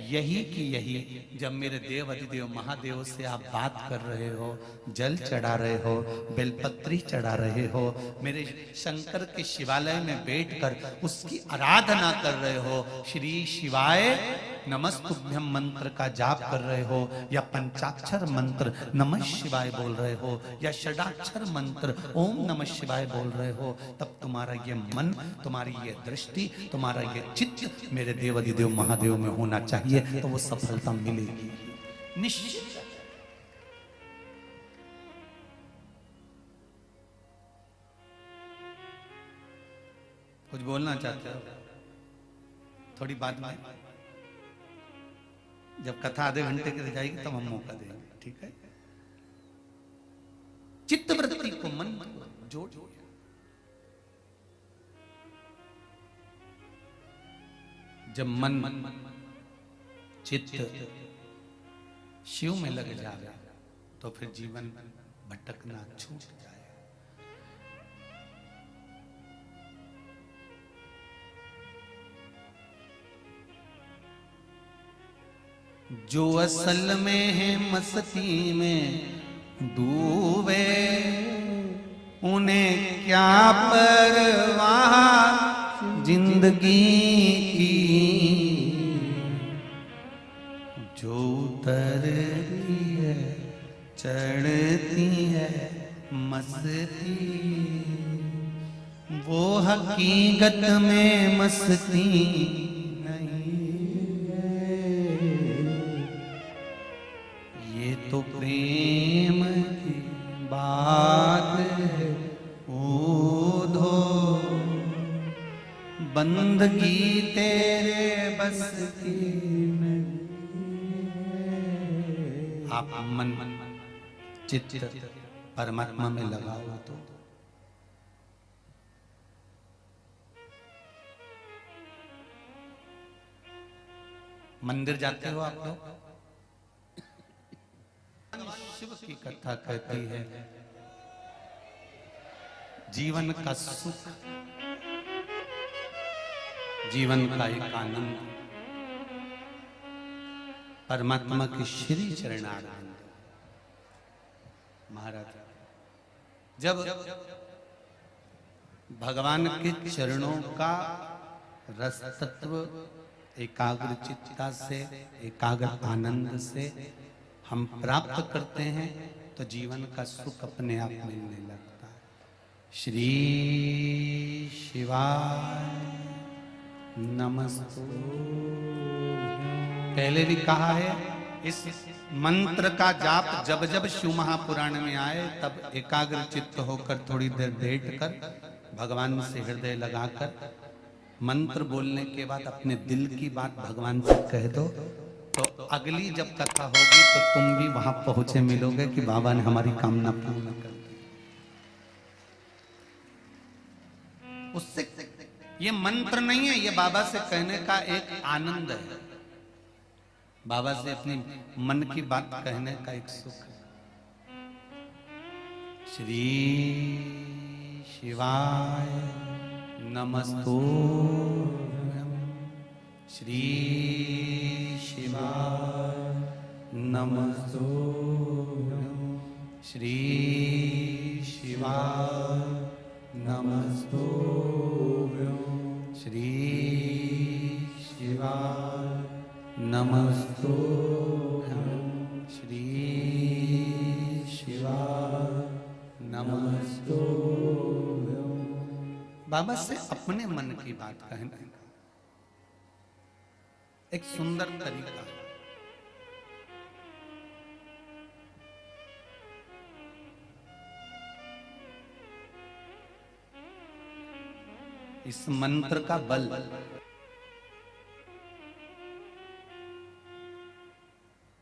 यही कि यही जब मेरे देव अधिदेव महादेव से आप बात कर रहे हो, जल चढ़ा रहे हो, बेलपत्री चढ़ा रहे हो, मेरे शंकर के शिवालय में बैठकर उसकी आराधना कर रहे हो, श्री शिवाय नमस्तुभ्यम मंत्र का जाप कर रहे हो, या पंचाक्षर मंत्र नमः शिवाय बोल रहे हो, या षडाक्षर मंत्र ओम नमः शिवाय बोल रहे हो, तब तुम्हारा ये मन, तुम्हारी ये दृष्टि, तुम्हारा ये चित्त मेरे देव अधिदेव महादेव में होना चाहिए, तो वो सफलता मिलेगी निश्चित। कुछ बोलना चाहते हो? थोड़ी बात में, जब कथा आधे घंटे की रह जाएगी तब हम मौका देंगे, ठीक है? चित्त वृत्ति को मन जोड़, जब मन चित्त शिव में लग जाए तो फिर जीवन भटकना छूट जाए। जो असल में है मस्ती में डूबे, उन्हें क्या परवाह जिंदगी की, जो उतरती है चढ़ती है मस्ती, वो हकीकत में मस्ती तो प्रेम की बात है, ओधो बंदगी तेरे बस की नहीं। आप मन चित्त परमात्मा में लगाओ तो मंदिर जाते हो आप लोग? शिव की कथा कहती है जीवन का सुख, जीवन का एक आनंद परमात्मा की श्री चरणारविंद। महाराज जब भगवान के चरणों का रस तत्व एकाग्र चित्ता से, एकाग्र आनंद से हम प्राप्त करते हैं तो जीवन का सुख अपने आप मिलने लगता है। श्री शिवाय नमस्तु। पहले भी कहा है, इस मंत्र का जाप जब जब शिव महापुराण में आए तब एकाग्र चित्त होकर थोड़ी देर बैठ कर भगवान से हृदय लगाकर मंत्र बोलने के बाद अपने दिल की बात भगवान से कह दो, तो अगली जब कथा होगी तो तुम भी वहां पहुंचे मिलोगे कि बाबा ने हमारी कामना पूर्ण कर दी। उससे ये मंत्र नहीं है, ये बाबा से कहने का एक आनंद है, बाबा से अपनी मन की बात कहने का एक सुख है। श्री शिवाय नमस्तु। श्री शिवाय नमस्तु। श्री शिवाय नमस्तु। श्री शिवाय नमस्तु। श्री शिवाय नमस्तु। बाबा से अपने मन की बात कहने का एक सुंदर तरीका है। इस मंत्र का बल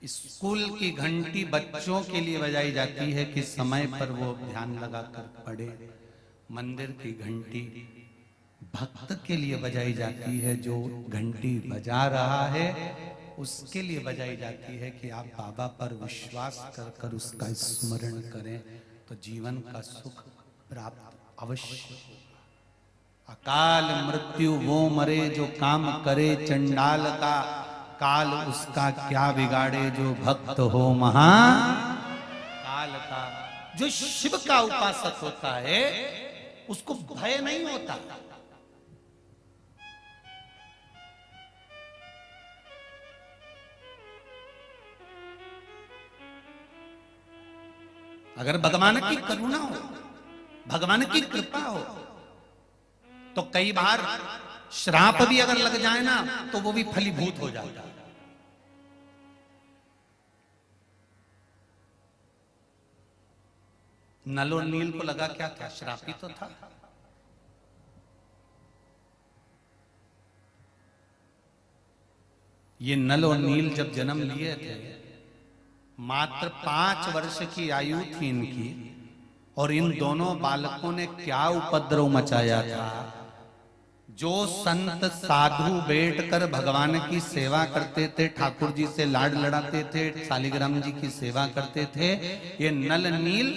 स्कूल की घंटी बच्चों के लिए बजाई जाती है कि समय पर वो ध्यान लगाकर पढ़े। मंदिर की घंटी भक्त के लिए बजाई जाती है, जो घंटी बजा रहा है उसके लिए बजाई जाती है कि आप बाबा पर विश्वास कर कर उसका स्मरण करें तो जीवन का सुख प्राप्त अवश्य होगा। अकाल मृत्यु वो मरे जो काम करे चंडाल का, काल उसका क्या बिगाड़े जो भक्त हो महा काल का। जो शिव का उपासक होता है उसको भय नहीं होता। अगर भगवान की करुणा हो, भगवान की कृपा हो तो कई बार श्राप भी अगर लग जाए ना तो वो भी फलीभूत हो जाता है। नल और नील को लगा क्या था, श्राप ही तो था। ये नल और नील जब जन्म लिए थे मात्र 5 वर्ष की आयु थी इनकी, और इन दोनों बालकों ने क्या उपद्रव मचाया था। जो संत साधु बैठकर भगवान की सेवा करते थे, ठाकुर जी से लाड लड़ाते थे, शालिग्राम जी की सेवा करते थे, ये नल नील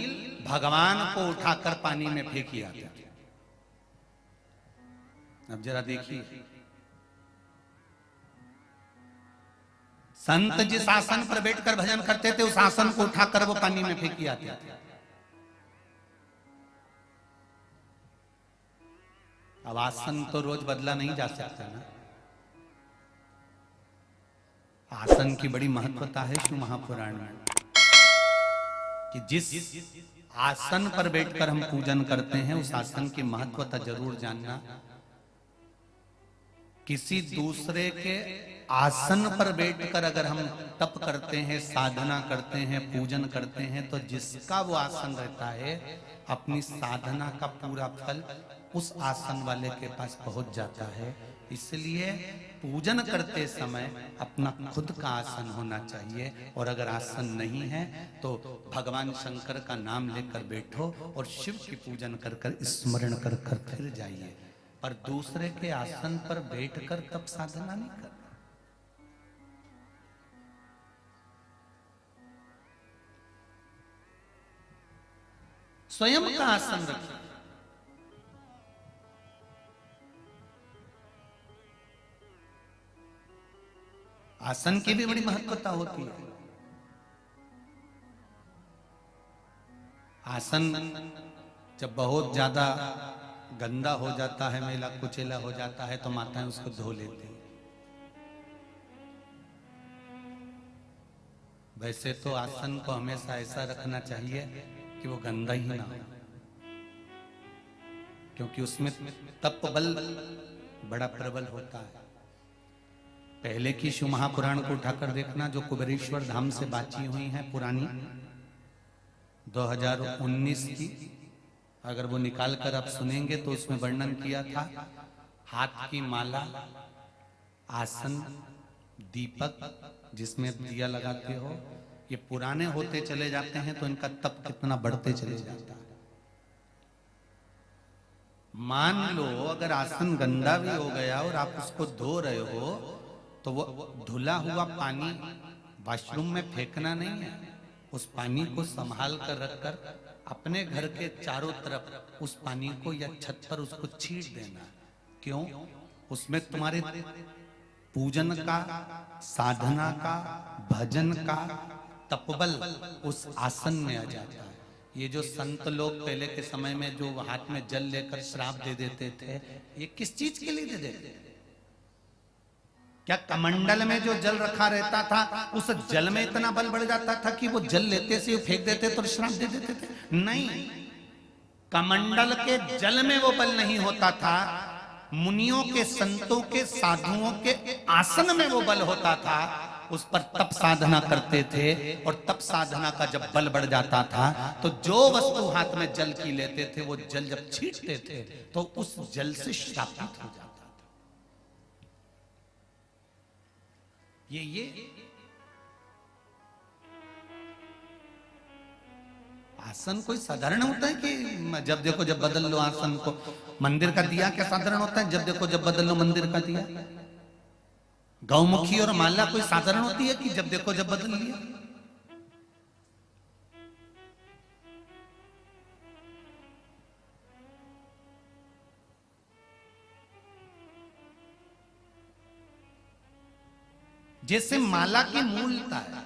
भगवान को उठाकर पानी में फेंकी आते थे। अब जरा देखिए, संत जिस आसन पर बैठकर भजन करते थे उस आसन को उठाकर वो पानी में फेंकी आते थे। अब आसन तो रोज बदला नहीं जा सकता ना। आसन की बड़ी महत्वता है शिव महापुराण में कि जिस आसन पर बैठकर हम पूजन करते हैं उस आसन की महत्वता जरूर जानना। किसी दूसरे के आसन पर बैठकर अगर हम तप करते हैं, साधना करते हैं, पूजन करते हैं तो जिसका वो आसन रहता है अपनी साधना का पूरा फल उस आसन वाले के पास पहुंच जाता है। इसलिए पूजन करते समय अपना खुद का आसन होना चाहिए, और अगर आसन नहीं है तो भगवान शंकर का नाम लेकर बैठो और शिव की पूजन कर कर स्मरण कर कर फिर जाइए। पर दूसरे के आसन पर बैठकर तब साधना नहीं करना। स्वयं का आसन रखिए। आसन की भी बड़ी महत्वता होती है। आसन जब बहुत ज्यादा गंदा हो जाता है, मैला कुचेला हो जाता है, तो माताएं उसको धो लेती हैं। वैसे तो आसन को हमेशा ऐसा रखना चाहिए कि वो गंदा ही ना हो, क्योंकि उसमें तप बल बड़ा प्रबल होता है। पहले की शिव महापुराण को उठाकर देखना, जो कुबेरेश्वर धाम से बाची हुई हैं पुरानी 2019 की, अगर वो निकाल कर आप सुनेंगे तो उसमें वर्णन किया था हाथ की माला, आसन, दीपक जिसमें दिया लगाते हो, ये पुराने होते चले जाते हैं तो इनका तप कितना बढ़ते चले जाता है। मान लो अगर आसन गंदा भी हो गया और आप उसको धो रहे हो, तो वो धुला हुआ पानी वॉशरूम में फेंकना नहीं है। उस पानी को संभाल कर रखकर अपने घर के चारों तरफ उस पानी को या छत पर उसको छींट देना। क्यों? उसमें तुम्हारे पूजन का, साधना का, भजन का तपबल उस आसन में आ जाता है। ये जो संत लोग पहले के समय में जो हाथ में जल लेकर श्राप दे देते थे, ये किस चीज के लिए दे देते थे? क्या कमंडल में जो जल रखा रहता था उस जल में इतना बल बढ़ जाता था कि वो जल लेते से फेंक देते तो श्राप दे देते थे? नहीं, कमंडल के जल में वो बल नहीं होता था, मुनियों के, संतों के, साधुओं के आसन में वो बल होता था। उस पर तप साधना करते थे, और तप साधना का जब बल बढ़ जाता था तो जो वस्तु हाथ में जल की लेते थे, वो जल जब छींटते थे तो उस जल से श्रापित हो जाता था। ये आसन कोई साधारण होता है कि जब देखो जब बदल लो आसन को? मंदिर का दिया क्या साधारण होता है? जब देखो जब बदल लो मंदिर का दिया। गौमुखी और माला कोई साधारण होती है कि जब देखो जब बदल लिया? जैसे माला की मूलता है,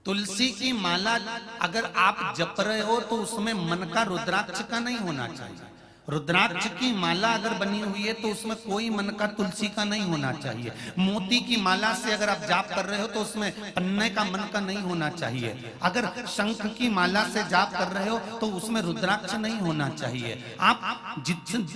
तुलसी की माला अगर आप जप रहे हो तो उसमें मन का रुद्राक्ष का नहीं होना चाहिए। रुद्राक्ष की माला अगर बनी हुई है तो उसमें कोई मन का तुलसी का नहीं होना चाहिए। मोती की माला से अगर आप जाप कर रहे हो तो उसमें पन्ने का मन का नहीं होना चाहिए। अगर शंख की माला से जाप कर रहे हो तो उसमें रुद्राक्ष नहीं होना चाहिए। आप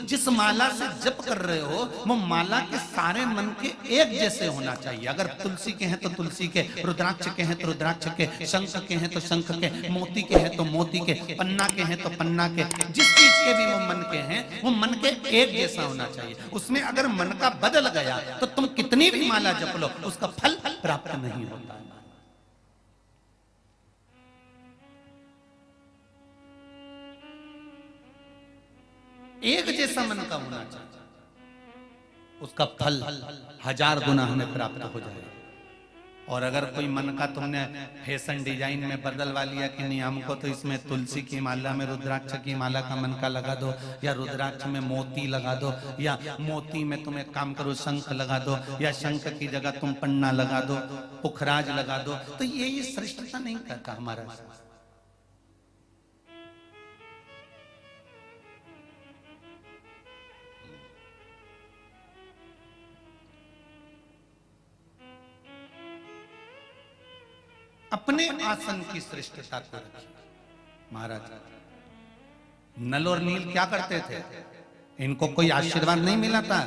जिस माला से जप कर रहे हो वो माला के सारे मन के एक जैसे होना चाहिए। अगर तुलसी के हैं तो तुलसी के, रुद्राक्ष के हैं तो रुद्राक्ष के, शंख के हैं तो शंख के, मोती के हैं तो मोती के, पन्ना के हैं तो पन्ना के, जिस चीज के भी वो मन के हैं वो मन के एक जैसा होना चाहिए। उसमें अगर मन का बदल गया तो तुम कितनी भी माला जप लो उसका फल प्राप्त नहीं होता है। एक जैसा मन का होना चाहिए, उसका फल 1000 गुना हमें प्राप्त हो जाएगा। और अगर कोई मन का तुमने फैशन डिजाइन में बदलवा लिया कि नहीं हमको तो इसमें तुलसी की माला में रुद्राक्ष की माला का मन का लगा दो, या रुद्राक्ष में मोती लगा दो, या मोती में तुम एक काम करो शंख लगा दो, या शंख की जगह तुम पन्ना लगा दो, पुखराज लगा दो, तो ये श्रेष्ठता नहीं करता हमारा। अपने आसन की श्रेष्ठता को रखिए। महाराज नल और नील क्या करते थे? इनको कोई आशीर्वाद नहीं मिला था।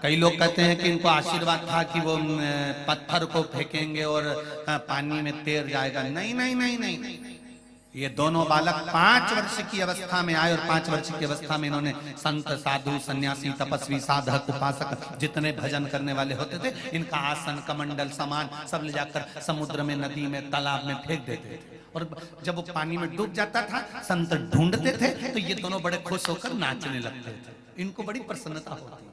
कई लोग कहते हैं कि इनको आशीर्वाद था कि वो पत्थर को फेंकेंगे और पानी में तैर जाएगा। नहीं नहीं नहीं नहीं, ये दोनों बालक 5 वर्ष की अवस्था में आए और 5 वर्ष की अवस्था में इन्होंने संत, साधु, सन्यासी, तपस्वी, साधक, उपासक जितने भजन करने वाले होते थे, इनका आसन, कमंडल, सामान सब ले जाकर समुद्र में, नदी में, तालाब में फेंक देते थे। और जब वो पानी में डूब जाता था संत ढूंढते थे तो ये दोनों बड़े खुश होकर नाचने लगते थे। इनको बड़ी प्रसन्नता होती थी।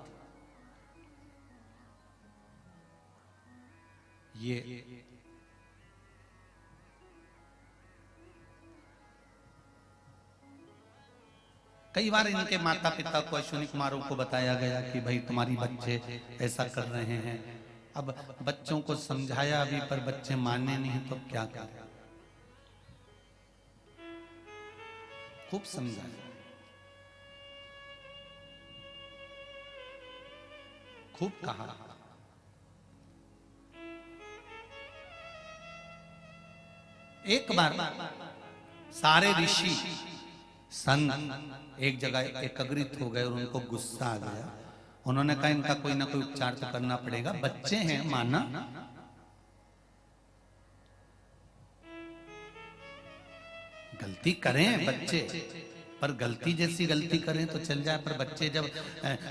ये कई बार इनके माता पिता को, अश्विनी कुमारों को बताया गया कि भाई तुम्हारी बच्चे ऐसा कर रहे हैं। अब बच्चों को समझाया भी पर बच्चे माने नहीं तो क्या करें। खूब समझाया, खूब कहा। एक बार सारे ऋषि संत एक जगह एकत्रित हो गए और उनको गुस्सा आ गया। उन्होंने कहा इनका कोई ना कोई उपचार तो करना पड़ेगा, बच्चे हैं माना, गलती करें बच्चे, पर गलती जैसी गलती करें तो चल जाए, पर बच्चे जब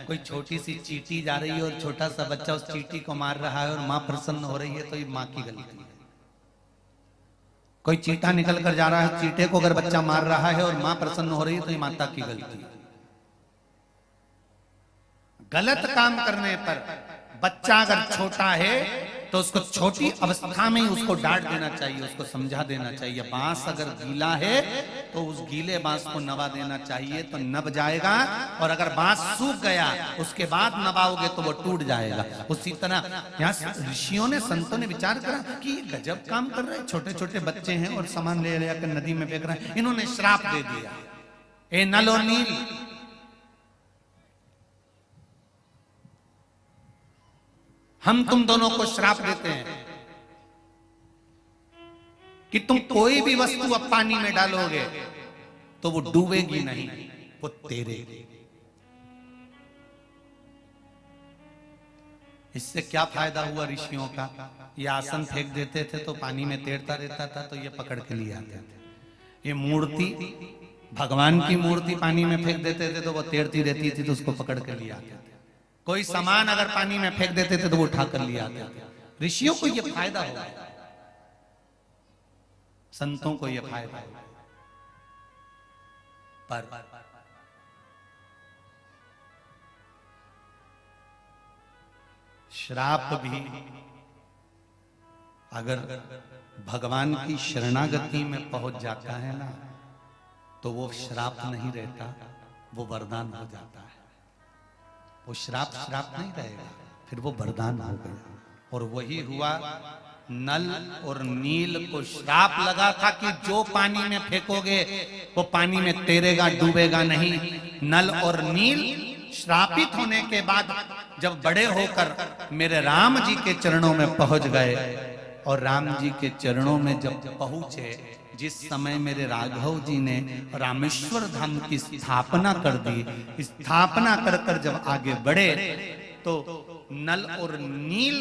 कोई छोटी सी चींटी जा रही है और छोटा सा बच्चा उस चींटी को मार रहा है और मां प्रसन्न हो रही है तो ये मां की गलती है। कोई चींटा निकल कर जा रहा है, चींटे को अगर बच्चा मार रहा है और मां प्रसन्न हो रही है तो ये माता की गलती है। गलत काम करने पर बच्चा अगर छोटा है तो उसको छोटी अवस्था में ही उसको डांट देना चाहिए, उसको समझा देना चाहिए। बांस अगर गीला है तो उस गीले बांस को नवा देना चाहिए तो नब जाएगा, और अगर बांस सूख गया उसके बाद नवाओगे तो वो टूट जाएगा। उसी तरह यहाँ ऋषियों ने, संतों ने विचार करा कि गजब काम कर रहे हैं, छोटे छोटे बच्चे हैं और सामान ले लेकर नदी में फेंक रहे हैं। इन्होंने श्राप दे दिया, ए नल और नील, हम तुम दोनों को श्राप देते हैं कि तुम कोई भी वस्तु अब पानी में डालोगे तो वो डूबेगी नहीं, वो तैरेगी। इससे क्या फायदा हुआ ऋषियों का? ये आसन फेंक देते थे तो पानी में तैरता रहता था, तो ये पकड़ के लिए आते थे। ये मूर्ति, भगवान की मूर्ति पानी में फेंक देते थे तो वो तैरती रहती थी, तो उसको पकड़ के लिए आते थे। कोई सामान अगर पानी में फेंक देते थे तो वो उठा कर लिया आते थे। ऋषियों को ये फायदा हो, संतों को ये फायदा हो, पर श्राप भी अगर भगवान की शरणागति में पहुंच जाता है ना, तो वो श्राप नहीं रहता, वो वरदान हो जाता है। वो श्राप नहीं रहेगा, फिर वो वरदान हो गया। और वही हुआ, नल और नील को श्राप लगा था कि जो पानी में फेंकोगे वो पानी में तैरेगा, डूबेगा नहीं। नल और नील श्रापित होने के बाद जब बड़े होकर मेरे राम जी के चरणों में पहुंच गए, और राम जी के चरणों में जब पहुंचे, जिस समय मेरे राघव जी ने रामेश्वर धाम की स्थापना कर दी, स्थापना कर कर जब आगे बढ़े तो नल और नील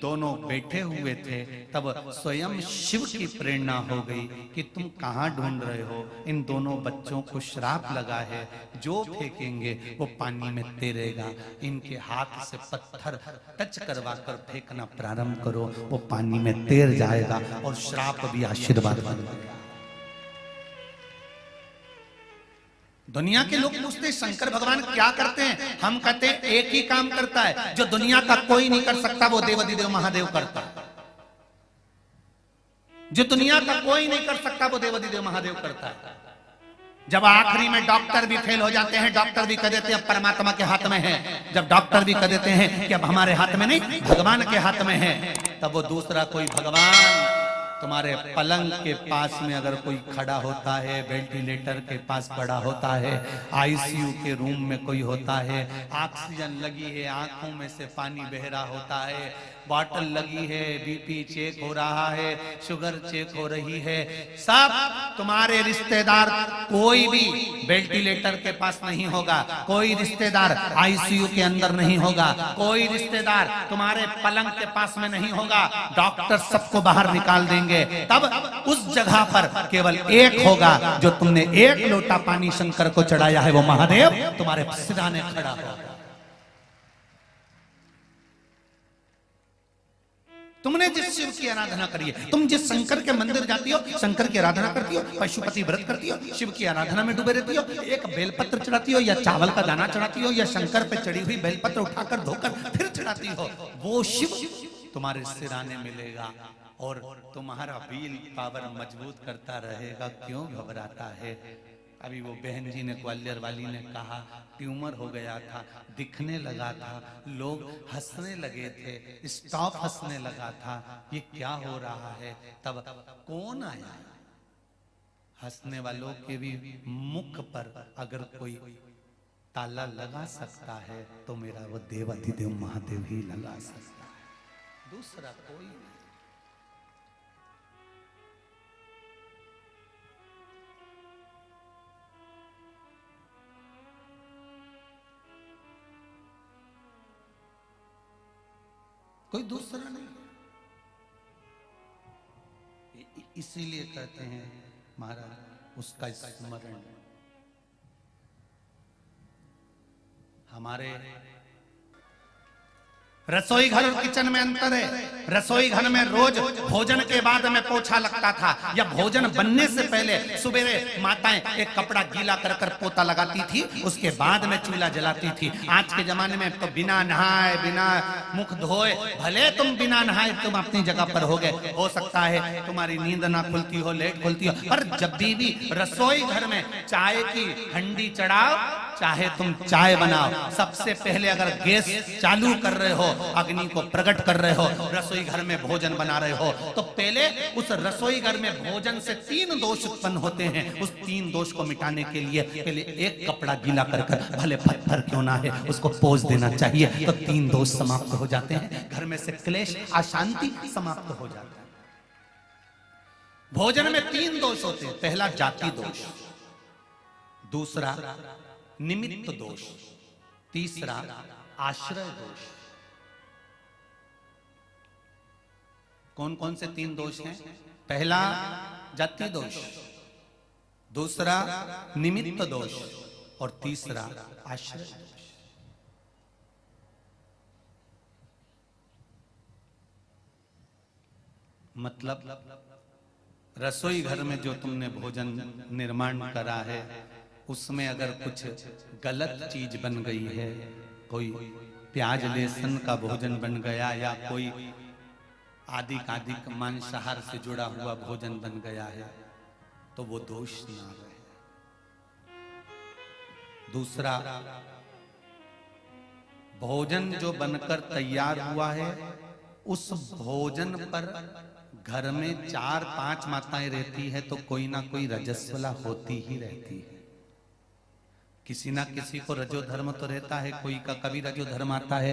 दोनों बैठे हुए थे। तब स्वयं शिव की प्रेरणा हो गई कि तुम कहां ढूंढ रहे हो? इन दोनों बच्चों को श्राप लगा है, जो फेंकेंगे वो पानी में तैरेगा। इनके हाथ से पत्थर टच करवा कर फेंकना प्रारंभ करो, वो पानी में तैर जाएगा और श्राप भी आशीर्वाद बन गया। दुनिया के लोग पूछते हैं शंकर भगवान क्या करते हैं? हम कहते हैं एक ही काम करता है, जो दुनिया का कोई नहीं कर सकता वो देवाधिदेव महादेव करता है। जो दुनिया का कोई नहीं कर सकता वो देवाधिदेव महादेव करता है। जब आखिरी में डॉक्टर भी फेल हो जाते हैं, डॉक्टर भी कह देते हैं अब परमात्मा के हाथ में है, जब डॉक्टर भी कह देते हैं कि अब हमारे हाथ में नहीं भगवान के हाथ में है, तब वो दूसरा कोई भगवान तुम्हारे पलंग के पास में अगर कोई खड़ा होता है, वेंटिलेटर के पास खड़ा होता है, आईसीयू के रूम में कोई होता है, ऑक्सीजन लगी है, आंखों में से पानी बह रहा होता है, बॉटल लगी है, बीपी चेक हो रहा है, शुगर चेक हो रही है, सब तुम्हारे रिश्तेदार कोई भी वेंटिलेटर के पास नहीं होगा, कोई रिश्तेदार आईसीयू के अंदर नहीं होगा, कोई रिश्तेदार तुम्हारे पलंग के पास में नहीं होगा, डॉक्टर सबको बाहर निकाल देंगे। तब उस जगह पर केवल एक होगा, जो तुमने एक लोटा पानी शंकर को चढ़ाया है, वो महादेव तुम्हारे सिराने खड़ा होगा। तुमने जिस शिव की आराधना करी है, तुम जिस शंकर के मंदिर जाती हो, शंकर की आराधना करती हो, पशुपति व्रत करती हो, शिव की आराधना में डूबे रहती हो, एक बेलपत्र चढ़ाती हो या चावल का दाना चढ़ाती हो या शंकर पे चढ़ी हुई बेलपत्र उठाकर धोकर फिर चढ़ाती हो, वो शिव तुम्हारे सिराने मिलेगा और तुम्हारा व्हील पावर मजबूत करता रहेगा। क्यों घबराता है? अभी वो बहन जी ने, ग्वालियर वाली ने कहा ट्यूमर हो गया था, दिखने लगा था, लोग हंसने लगे थे, स्टॉप हंसने लगा था, ये क्या हो रहा है। तब कौन आया? हंसने वालों के भी मुख पर अगर कोई ताला लगा सकता है तो मेरा वो देवाधिदेव महादेव ही लगा सकता है, दूसरा कोई नहीं। कोई दूसरा नहीं। इसीलिए कहते हैं महाराज उसका स्मरण। हमारे रसोई घर और किचन में अंतर है। रसोई घर में रोज भोजन के बाद में पोछा लगता था, या भोजन बनने से पहले सुबेरे माताएं एक कपड़ा गीला कर कर पोता लगाती थी, उसके बाद में चूल्हा जलाती थी। आज के जमाने में तो बिना नहाए, बिना मुख धोए, भले तुम बिना नहाए तुम अपनी जगह पर हो गए, हो सकता है तुम्हारी नींद ना खुलती हो, लेट खुलती हो, पर जब भी रसोई घर में चाय की हंडी चढ़ाओ, चाहे तुम चाय बनाओ, सबसे पहले अगर गैस चालू कर रहे हो, अग्नि को प्रकट कर रहे हो, रसोई घर में भोजन बना रहे हो, तो पहले उस रसोई घर में भोजन से 3 दोष उत्पन्न होते हैं। उस 3 दोष को मिटाने के लिए पहले एक कपड़ा गीला कर कर, भले पत्थर क्यों ना है, उसको पोंछ देना चाहिए, तो 3 दोष समाप्त हो जाते हैं। घर में से क्लेश, अशांति समाप्त हो जाता है। भोजन में 3 दोष होते हैं। पहला जाति दोष, दूसरा निमित्त दोष, तीसरा आश्रय दोष। कौन कौन से 3 दोष हैं? पहला जाति दोष, दूसरा निमित्त दोष और तीसरा आश्रय दोष। मतलब रसोई घर में जो तुमने भोजन निर्माण करा है, उसमें अगर कुछ गलत चीज बन गई है, कोई प्याज लहसुन का भोजन बन गया, या कोई आदिक मांसाहार से जुड़ा हुआ भोजन बन गया है, तो वो दोष ना रहे। दूसरा, भोजन जो बनकर तैयार हुआ है, उस भोजन पर घर में 4-5 माताएं रहती है, तो कोई ना कोई रजस्वला होती ही रहती है। किसी ना किसी को रजो धर्म तो रहता है, कोई का कभी रजो धर्म आता है,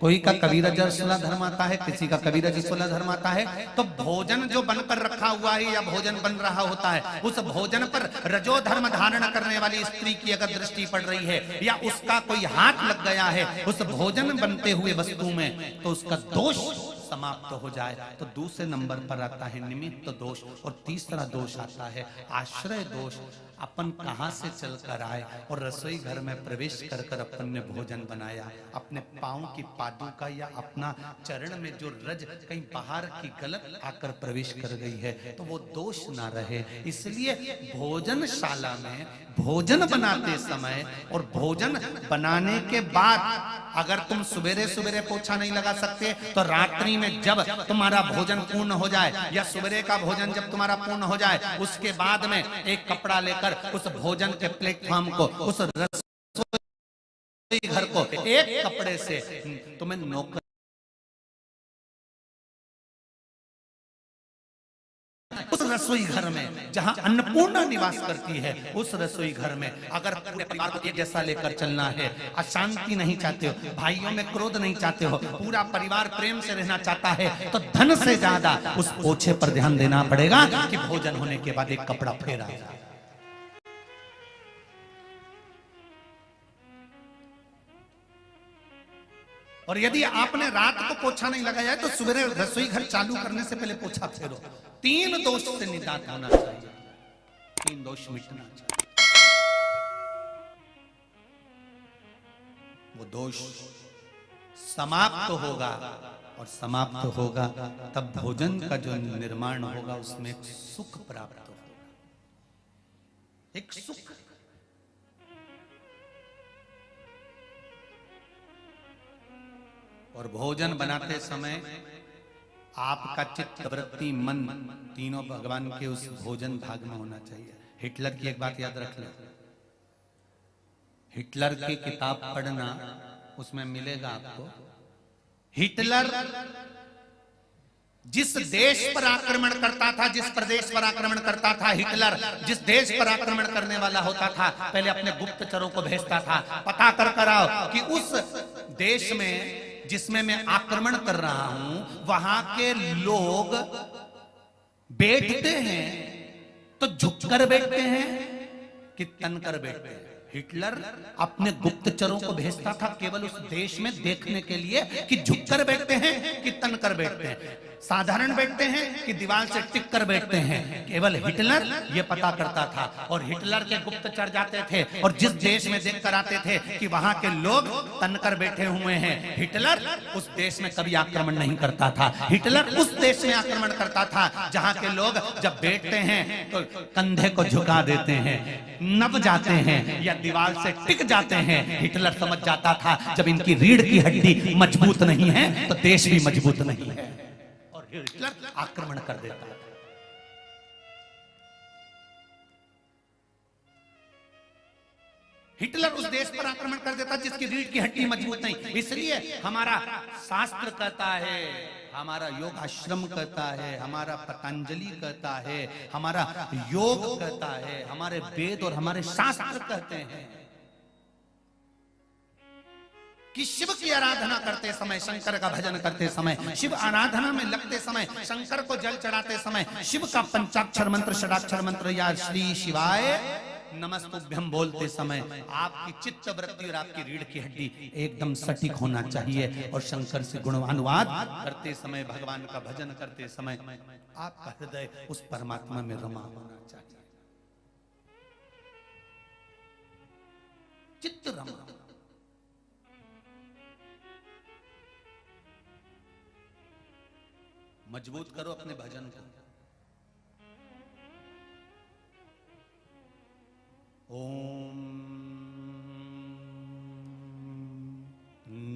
कोई का कभी रजस्वला धर्म आता है, किसी का कभी रजस्वला धर्म आता है। तो भोजन जो बनकर रखा हुआ है या भोजन बन रहा होता है, उस भोजन पर रजो धर्म धारण करने वाली स्त्री की अगर दृष्टि पड़ रही है, या उसका कोई हाथ लग गया है उस भोजन बनते हुए वस्तु में, तो उसका दोष समाप्त हो जाए। तो दूसरे नंबर पर आता है निमित्त दोष, और तीसरा दोष आता है आश्रय दोष। अपन कहां से चलकर आए और रसोई घर में प्रवेश कर कर अपन ने भोजन बनाया, अपने पांव की पादुका या अपना चरण में जो रज कहीं बाहर की गलत आकर प्रवेश कर गई है, तो वो दोष ना रहे। इसलिए भोजनशाला में भोजन बनाते समय और भोजन बनाने के बाद अगर तुम सुबेरे सुबेरे पोछा नहीं लगा सकते, तो रात्रि में जब तुम्हारा भोजन पूर्ण हो जाए, या सुबेरे का भोजन जब तुम्हारा पूर्ण हो जाए, उसके बाद में एक कपड़ा लेकर उस भोजन के प्लेटफॉर्म को, उस रसोई घर को एक कपड़े से तुम्हें नोकर, उस रसोई घर में जहां अन्नपूर्णा निवास करती है, उस रसोई घर में अगर पूरे परिवार को एक जैसा लेकर चलना है, अशांति नहीं चाहते हो, भाइयों में क्रोध नहीं चाहते हो, पूरा परिवार प्रेम से रहना चाहता है, तो धन से ज्यादा उस पोछे पर ध्यान देना पड़ेगा कि भोजन होने के बाद एक कपड़ा फेरा जाए। और यदि आपने रात को पोछा नहीं लगाया है, तो सुबह रसोई घर चालू करने से पहले पोछा फेरो। 3 दोष से निजात होना चाहिए, 3 दोष मिटना चाहिए। वो दोष समाप्त होगा, और समाप्त होगा तब भोजन का जो निर्माण होगा उसमें एक सुख प्राप्त होगा, एक सुख। और भोजन बनाते समय आपका चित्त, वृत्ति, मन तीनों भगवान के उस भोजन भाग में होना चाहिए। हिटलर की एक बात याद रख लो, हिटलर की किताब पढ़ना, उसमें मिलेगा आपको हिटलर जिस देश पर आक्रमण करता था, जिस प्रदेश पर आक्रमण करता था, हिटलर जिस देश पर आक्रमण करने वाला होता था, पहले अपने गुप्तचरों को भेजता था, पता कर आओ कि उस देश में जिसमें मैं आक्रमण कर रहा हूं वहां के लोग बैठते हैं तो झुककर बैठते हैं कि तनकर बैठते हैं। हिटलर अपने गुप्तचरों को भेजता था केवल उस देश में देखने के लिए कि झुककर बैठते हैं कि तनकर बैठते हैं, साधारण बैठते हैं कि दीवार से टिक कर बैठते हैं। केवल हिटलर ये पता करता था और हिटलर के गुप्तचर जाते थे और जिस देश में देख कर आते थे कि वहां के लोग तनकर बैठे हुए हैं, हिटलर उस देश में कभी आक्रमण नहीं करता था। हिटलर उस देश में आक्रमण करता था जहां के लोग जब बैठते हैं तो कंधे को झुका देते हैं, नब जाते हैं या दीवार से टिक जाते हैं। हिटलर समझ जाता था जब इनकी रीढ़ की हड्डी मजबूत नहीं है तो देश भी मजबूत नहीं है, और हिटलर आक्रमण कर देता है। हिटलर उस देश पर आक्रमण कर देता जिसकी रीढ़ की हड्डी मजबूत नहीं। इसलिए हमारा शास्त्र कहता है, हमारा योग आश्रम कहता है, हमारा पतंजलि कहता है, हमारा योग कहता है, हमारे वेद और हमारे शास्त्र कहते हैं कि शिव की आराधना करते समय, शंकर का भजन करते समय, शिव आराधना में लगते समय, शंकर को जल चढ़ाते समय शिव का पंचाक्षर मंत्र, षडाक्षर मंत्र या श्री शिवाय नमस्तुभ्यम बोलते समय आपकी चित्त वृत्ति और आपकी रीढ़ की हड्डी एकदम सटीक होना चाहिए। और शंकर से गुणानुवाद करते समय, भगवान का भजन करते समय आपका हृदय उस परमात्मा में रमा होना चाहिए, चित्त रमा। मजबूत करो अपने भजन को। ओम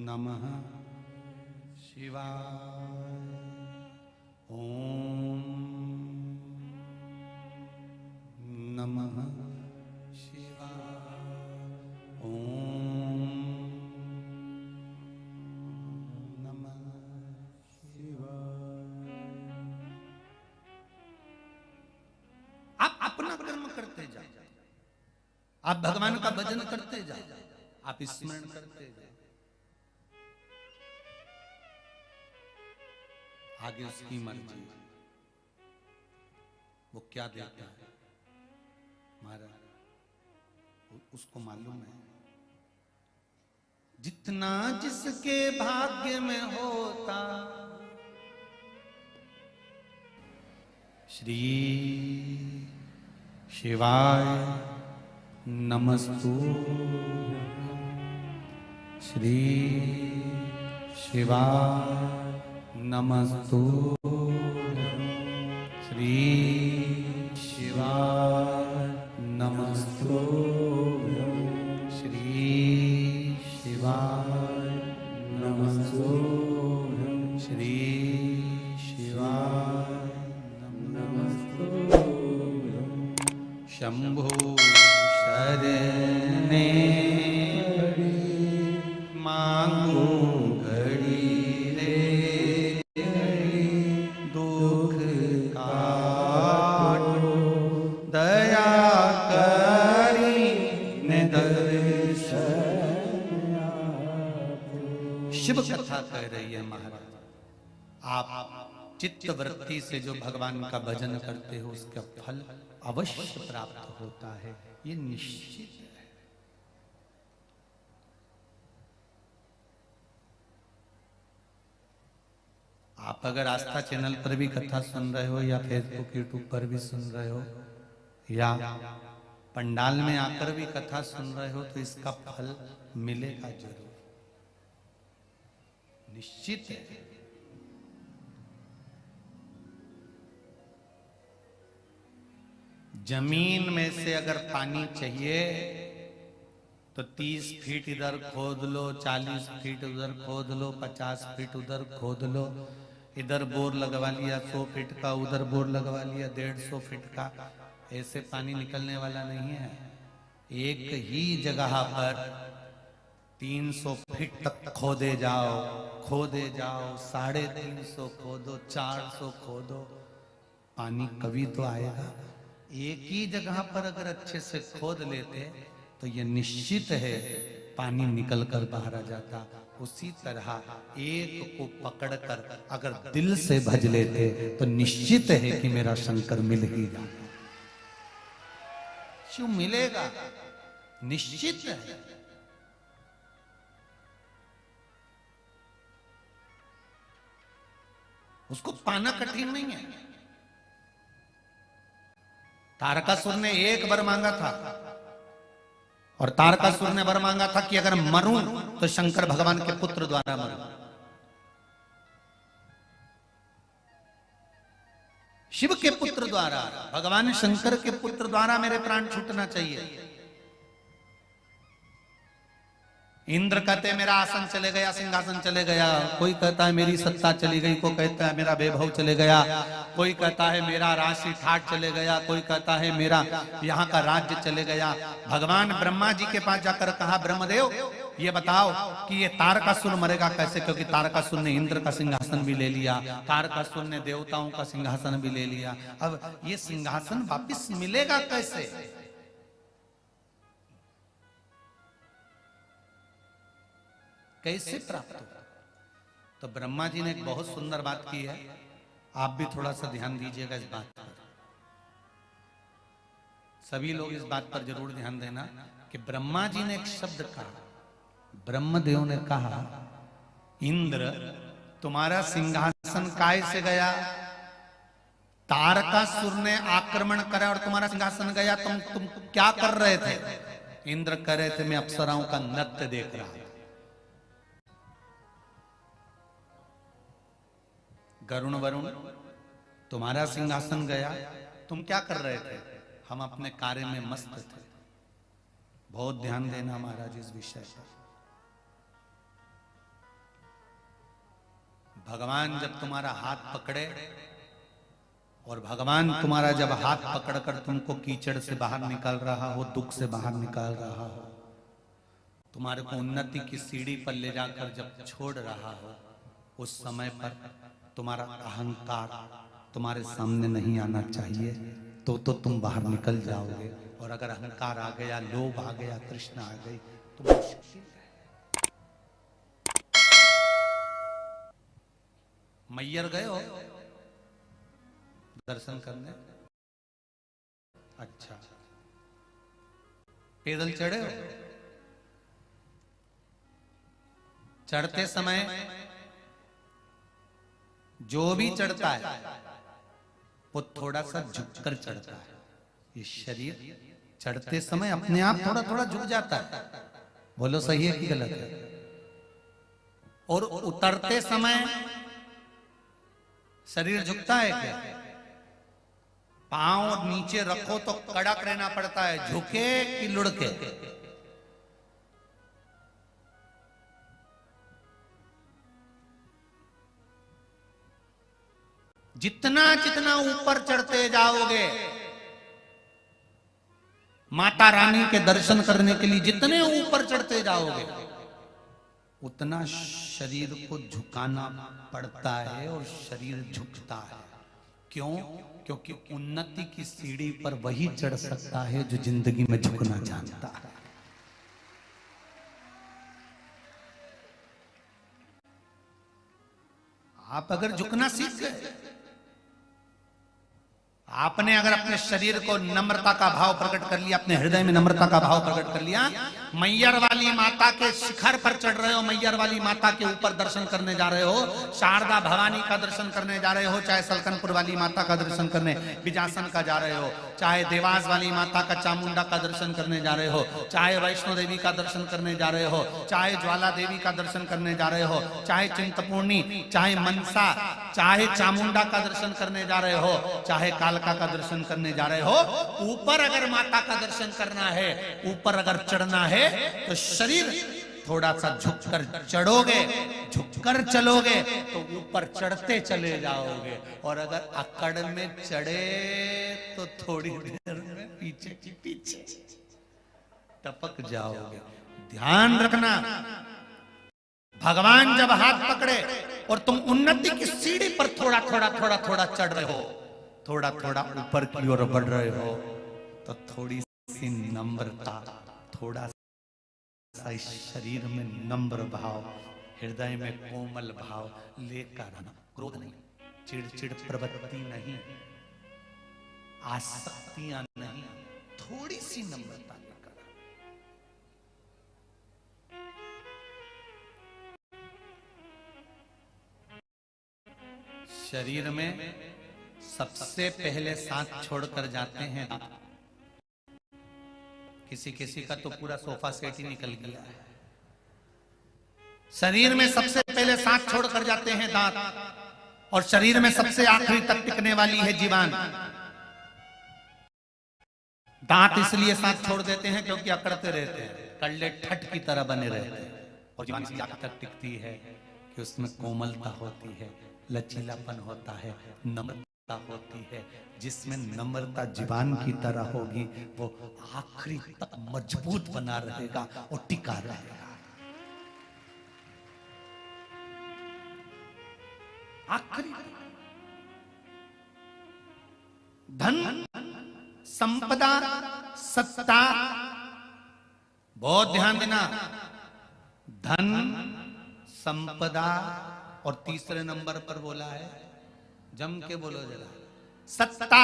नमः शिवाय। ओम नमः शिवाय। ओम नमः शिवाय। आप अपना कर्म करते जाओ, आप भगवान का भजन करते जाओ, आप स्मरण करते जाओ, आगे उसकी मर्जी, वो क्या देता है महाराज उसको मालूम है। जितना जिसके भाग्य में होता, श्री शिवाय नमस्तु, श्री शिवाय नमस्तु, श्री शिवाय नमस्तु, श्री शिवाय नमस्तु, श्री शिवाय नमस्तु। शंभो शरणे मांगू घड़ी रे, दुख काटो दया करी ने दर्शन। शिव कथा कह रही है महाराज, आप चित्त वृत्ति से जो भगवान का भजन करते हो उसका फल अवश्य प्राप्त होता है, ये निश्चित है। आप अगर आस्था चैनल पर भी कथा सुन रहे हो या फेसबुक यूट्यूब पर भी सुन रहे हो या पंडाल में आकर भी कथा सुन रहे हो तो इसका फल मिलेगा जरूर, निश्चित है। जमीन में से अगर पानी चाहिए तो 30 फीट इधर खोद लो, 40 फीट उधर खोद लो, 50 फीट उधर खोद लो, इधर बोर लगवा लिया 100 फीट का, उधर बोर लगवा लिया 150 फीट का, ऐसे पानी निकलने वाला नहीं है। एक ही जगह पर 300 फीट तक खोदे जाओ, 350 खोदो, 400 खोदो, पानी कभी तो आएगा। एक ही जगह पर अगर अच्छे से खोद लेते तो ये निश्चित है पानी निकल कर बाहर आ जाता। उसी तरह एक को पकड़कर अगर दिल से भज लेते तो निश्चित है कि मेरा शंकर मिल ही जाता। क्यों मिलेगा? निश्चित है। उसको पाना कठिन नहीं है। तारकासुर ने एक वर मांगा था और तारकासुर ने वर मांगा था कि अगर मरूं तो शंकर भगवान के पुत्र द्वारा मरूं। शिव के पुत्र द्वारा, भगवान शंकर के पुत्र द्वारा मेरे प्राण छूटना चाहिए। इंद्र कहते मेरा आसन चले गया, सिंहासन चले गया। कोई कहता है मेरी सत्ता चली गई, कोई कहता है मेरा वैभव चले गया, कोई कहता है मेरा राशि ठाट चले गया, कोई कहता है मेरा यहाँ का राज्य चले गया। भगवान ब्रह्मा जी के पास जाकर कहा, ब्रह्मदेव ये बताओ कि ये तारकासुर मरेगा कैसे? क्योंकि तारकासुर ने इंद्र का सिंहासन भी ले लिया, तारकासुर ने देवताओं का सिंहासन भी ले लिया। अब ये सिंहासन वापिस मिलेगा कैसे? कैसे प्राप्त होगा? तो ब्रह्मा जी ने एक बहुत सुंदर बात की है, आप भी थोड़ा सा ध्यान दीजिएगा इस बात पर। सभी लोग इस बात पर जरूर ध्यान देना कि ब्रह्मा जी ने एक शब्द कहा, ब्रह्मदेव ने कहा, इंद्र तुम्हारा सिंहासन काय से गया? तारकासुर ने आक्रमण करा और तुम्हारा सिंहासन गया। तुम क्या कर रहे थे? इंद्र कह रहे थे मैं अप्सराओं का नृत्य देख रहा था। गरुण वरुण तुम्हारा सिंहासन गया, तुम क्या कर रहे थे? हम अपने कार्य में मस्त थे। बहुत ध्यान देना महाराज इस विषय पर। भगवान जब तुम्हारा हाथ पकड़े और भगवान तुम्हारा जब हाथ पकड़कर तुमको कीचड़ से बाहर निकाल रहा हो, दुख से बाहर निकाल रहा हो, तुम्हारे को उन्नति की सीढ़ी पर ले जाकर जब छोड़ रहा हो, उस समय पर तुम्हारा अहंकार तुम्हारे सामने नहीं आना चाहिए, तो तुम बाहर निकल जाओगे। और अगर अहंकार आ गया, लोभ आ गया, तृष्णा आ गई तो मुश्किल है। मैयर गए हो दर्शन करने? अच्छा, पैदल चढ़े हो? चढ़ते समय जो भी चढ़ता है वो थोड़ा सा झुककर चढ़ता है। ये शरीर चढ़ते समय अपने आप थोड़ा थोड़ा झुक जाता है। बोलो सही है कि गलत है? और उतरते समय शरीर झुकता है क्या? पांव नीचे रखो तो कड़क रहना पड़ता है, झुके कि लुढ़के? जितना जितना ऊपर चढ़ते जाओगे, माता रानी के दर्शन करने के लिए जितने ऊपर चढ़ते जाओगे, उतना शरीर को झुकाना पड़ता है और शरीर झुकता है। क्यों? क्योंकि उन्नति की सीढ़ी पर वही चढ़ सकता है जो जिंदगी में झुकना जानता है। आप अगर झुकना सीख गए, आपने अगर अपने शरीर को नम्रता का भाव प्रकट कर लिया, अपने हृदय में नम्रता का भाव प्रकट कर लिया, मैयर वाली माता के शिखर पर चढ़ रहे हो, मैयर वाली माता के ऊपर दर्शन करने जा रहे हो, शारदा भवानी का दर्शन करने जा रहे हो, चाहे सलकनपुर वाली माता का दर्शन करने बिजासन का जा रहे हो, चाहे देवास वाली माता का चामुंडा का दर्शन करने जा रहे हो, चाहे वैष्णो देवी का दर्शन करने जा रहे हो, चाहे ज्वाला देवी का दर्शन करने जा रहे हो, चाहे चिंतपूर्णी, चाहे मनसा, चाहे चामुंडा का दर्शन करने जा रहे हो, चाहे कालका का दर्शन करने जा रहे हो, ऊपर अगर माता का दर्शन करना है, ऊपर अगर चढ़ना है तो शरीर थोड़ा सा झुककर चढ़ोगे, झुककर चलोगे तो ऊपर चढ़ते चले जाओगे, और अगर अकड़ में चढ़े तो थोड़ी देर में पीछे की पीछे टपक जाओगे। ध्यान रखना, भगवान जब हाथ पकड़े और तुम उन्नति की सीढ़ी पर थोड़ा थोड़ा थोड़ा थोड़ा चढ़ रहे हो, थोड़ा थोड़ा ऊपर की ओर बढ़ रहे हो, तो थोड़ी सी नम्रता, थोड़ा सा इस शरीर में नम्र भाव, हृदय में कोमल भाव लेकर आना। क्रोध नहीं, चिड़चिड़ प्रवृत्ति नहीं, आसक्तियां नहीं, थोड़ी सी नम्रता लेकर। शरीर में सबसे पहले सांस छोड़कर जाते हैं। किसी किसी का तो पूरा सोफा सेट ही निकल गया है। शरीर में सबसे पहले सांस छोड़कर जाते हैं दांत, और शरीर में सबसे आखिरी तक टिकने वाली है जीवान। दांत इसलिए सांस छोड़ देते हैं क्योंकि अकड़ते रहते हैं, कल्ले ठट की तरह बने रहते हैं, और जीवान इसलिए आखिर तक टिकती है कि उसमें कोमलता होती है, लचीलापन होता है, नम्रता होती है। जिसमें नम्रता जीवान की तरह होगी वो आखिरी तक मजबूत बना रहेगा और टिका रहेगा। आखिरी धन, संपदा, सत्ता, बहुत ध्यान देना, धन, संपदा, और तीसरे नंबर पर बोला है, जम के बोलो जरा, सत्ता,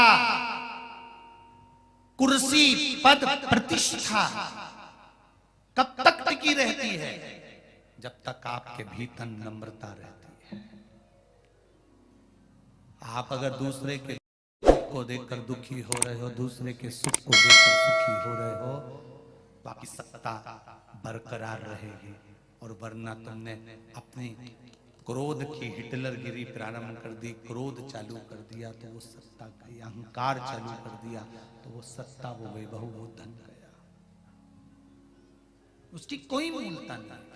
कुर्सी, पद, प्रतिष्ठा कब तक टिकी रहती है? जब तक आपके भीतर नम्रता रहती है। आप अगर दूसरे के दुख को देखकर दुखी हो रहे हो, दूसरे के सुख को देखकर सुखी हो रहे हो, तो आपकी सत्ता बरकरार रहेगी, और वरना तुमने अपनी क्रोध की हिटलरगिरी प्रारंभ कर दी, क्रोध चालू कर दिया तो वो सत्ता गई, अहंकार चालू कर दिया तो वो सत्ता, वो वैभव, वो धन गया, उसकी कोई मूलता नहीं।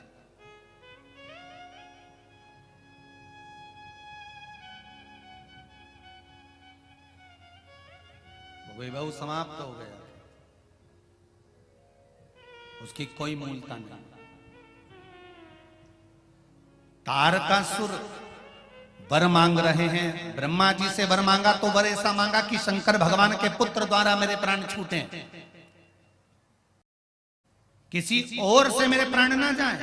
वो वैभव समाप्त हो गया, उसकी कोई मूलता नहीं। तारकासुर वर मांग रहे हैं, ब्रह्मा जी से वर मांगा तो वर ऐसा मांगा कि शंकर भगवान के पुत्र द्वारा मेरे प्राण छूटे, किसी और से मेरे प्राण ना जाए।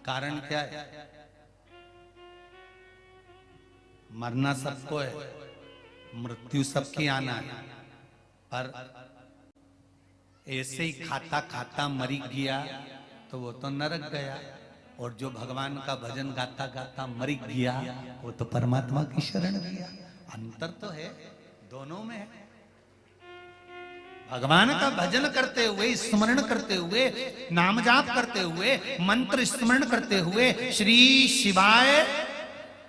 कारण क्या है? मरना सबको है, मृत्यु सबकी आना है, पर ऐसे ही खाता खाता मरी गया तो वो तो नरक गया, और जो भगवान का भजन गाता गाता मरी गया वो तो परमात्मा की शरण गया। अंतर तो है, दोनों में है। भगवान का भजन करते हुए, स्मरण करते हुए, नाम जाप करते हुए, मंत्र स्मरण करते हुए, श्री शिवाय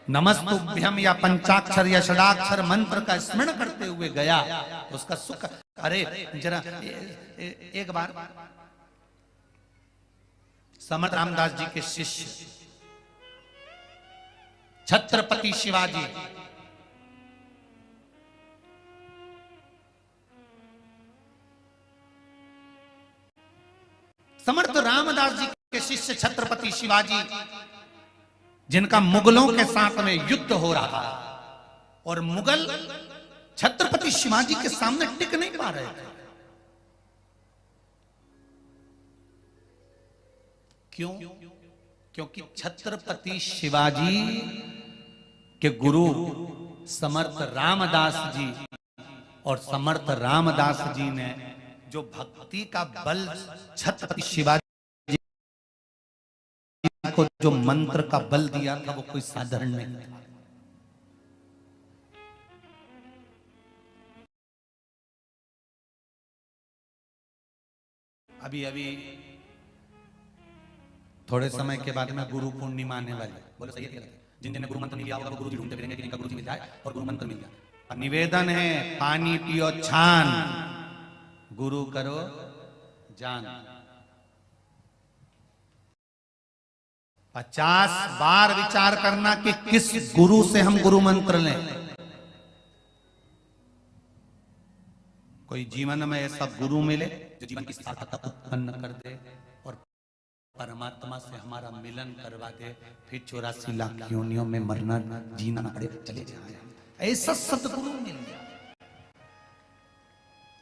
नमस्तुभ्यम या पंचाक्षर या षडाक्षर मंत्र का स्मरण करते हुए गया तो उसका सुख। अरे जरा एक बार समर्थ रामदास जी के शिष्य छत्रपति शिवाजी समर्थ रामदास जी के शिष्य छत्रपति शिवाजी, जिनका मुगलों के साथ में युद्ध हो रहा था, और मुगल छत्रपति शिवाजी के सामने टिक नहीं पा रहे थे। क्यों? क्योंकि छत्रपति शिवाजी के गुरु समर्थ रामदास जी, और समर्थ रामदास जी ने जो भक्ति का बल छत्रपति शिवाजी को जो मंत्र का बल दिया था वो कोई साधारण नहीं था। अभी अभी थोड़े समय के बाद में गुरु पूर्णिमा आने वाली है। बोलो सही है? जिन जिन ने गुरु मंत्र नहीं लिया होगा वो गुरु जी ढूंढते फिरेंगे कि इनका गुरु जी मिल जाए, और गुरु मंत्र मिल जाए। निवेदन है, पानी पियो छान, गुरु करो जान। 50 बार विचार करना कि किस गुरु से हम गुरु मंत्र लें। कोई जीवन में ऐसा गुरु मिले जो जीवन की सार्थकता उत्पन्न कर दे और परमात्मा से हमारा मिलन करवा दे, फिर 84 लाख योनियों में मरना जीना ना पड़े, चले जाए। ऐसा सदगुरु मिल गया।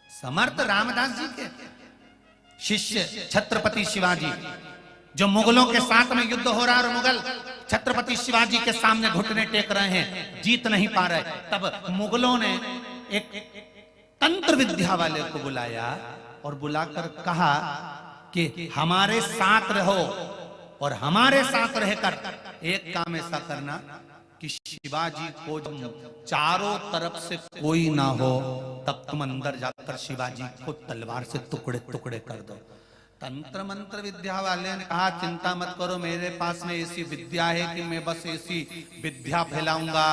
समर्थ रामदास जी के शिष्य छत्रपति शिवाजी, जो मुगलों के साथ में युद्ध हो रहा है और मुगल छत्रपति शिवाजी के सामने घुटने टेक रहे हैं, जीत नहीं पा रहे, तब मुगलों ने एक तंत्र विद्या वाले को बुलाया और बुलाकर कहा कि हमारे साथ रहो और हमारे साथ रहकर एक काम ऐसा करना कि शिवाजी को जब चारों तरफ से कोई ना हो तब तुम अंदर जाकर शिवाजी को तलवार से टुकड़े टुकड़े कर दो। तंत्र मंत्र विद्या वाले ने कहा चिंता मत करो, मेरे पास में ऐसी विद्या है कि मैं बस ऐसी विद्या फैलाऊंगा,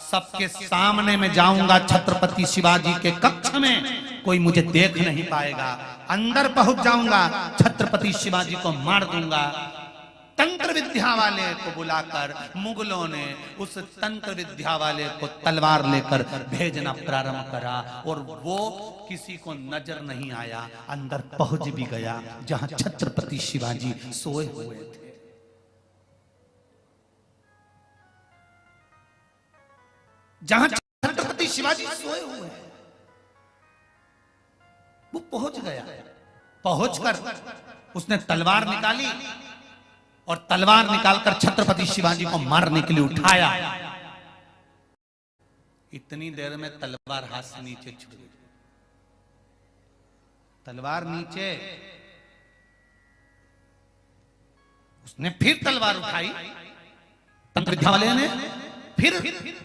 सबके सामने में जाऊंगा छत्रपति शिवाजी के कक्ष में, कोई मुझे देख नहीं पाएगा, अंदर पहुंच जाऊंगा, छत्रपति शिवाजी को मार दूंगा। तंत्र विद्या वाले को बुलाकर मुगलों ने उस तंत्र विद्या वाले को तलवार लेकर भेजना प्रारंभ करा और वो किसी को नजर नहीं आया, अंदर पहुंच भी गया जहां छत्रपति शिवाजी सोए हुए थे। जहां छत्रपति शिवाजी सोए हुए हैं वो पहुंच गया। पहुंचकर उसने तलवार निकाली और तलवार निकालकर छत्रपति शिवाजी को मारने के लिए उठाया। इतनी देर में तलवार हाथ से नीचे छूट गई। तलवार नीचे, उसने फिर तलवार उठाई, तंत्र विद्या वाले ने फिर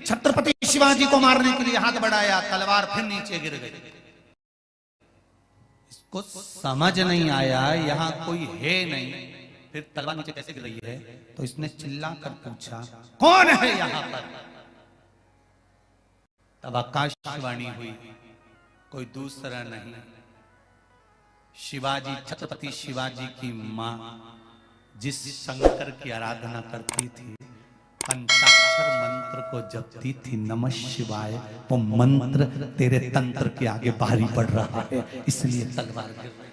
छत्रपति शिवाजी को मारने के लिए हाथ बढ़ाया, तलवार फिर नीचे गिर गई। इसको समझ नहीं आया यहां कोई है नहीं, फिर तलवार नीचे कैसे गिर रही है, तो इसने चिल्ला कर पूछा कौन है यहां पर। तब आकाशवाणी हुई, कोई दूसरा नहीं, शिवाजी, छत्रपति शिवाजी की मां जिस शंकर की आराधना करती थी, पंचाक्षर मंत्र को जपती थी, नमः शिवाय, वो मंत्र तेरे तंत्र के आगे भारी पड़ रहा है, इसलिए तलवार गिर रही।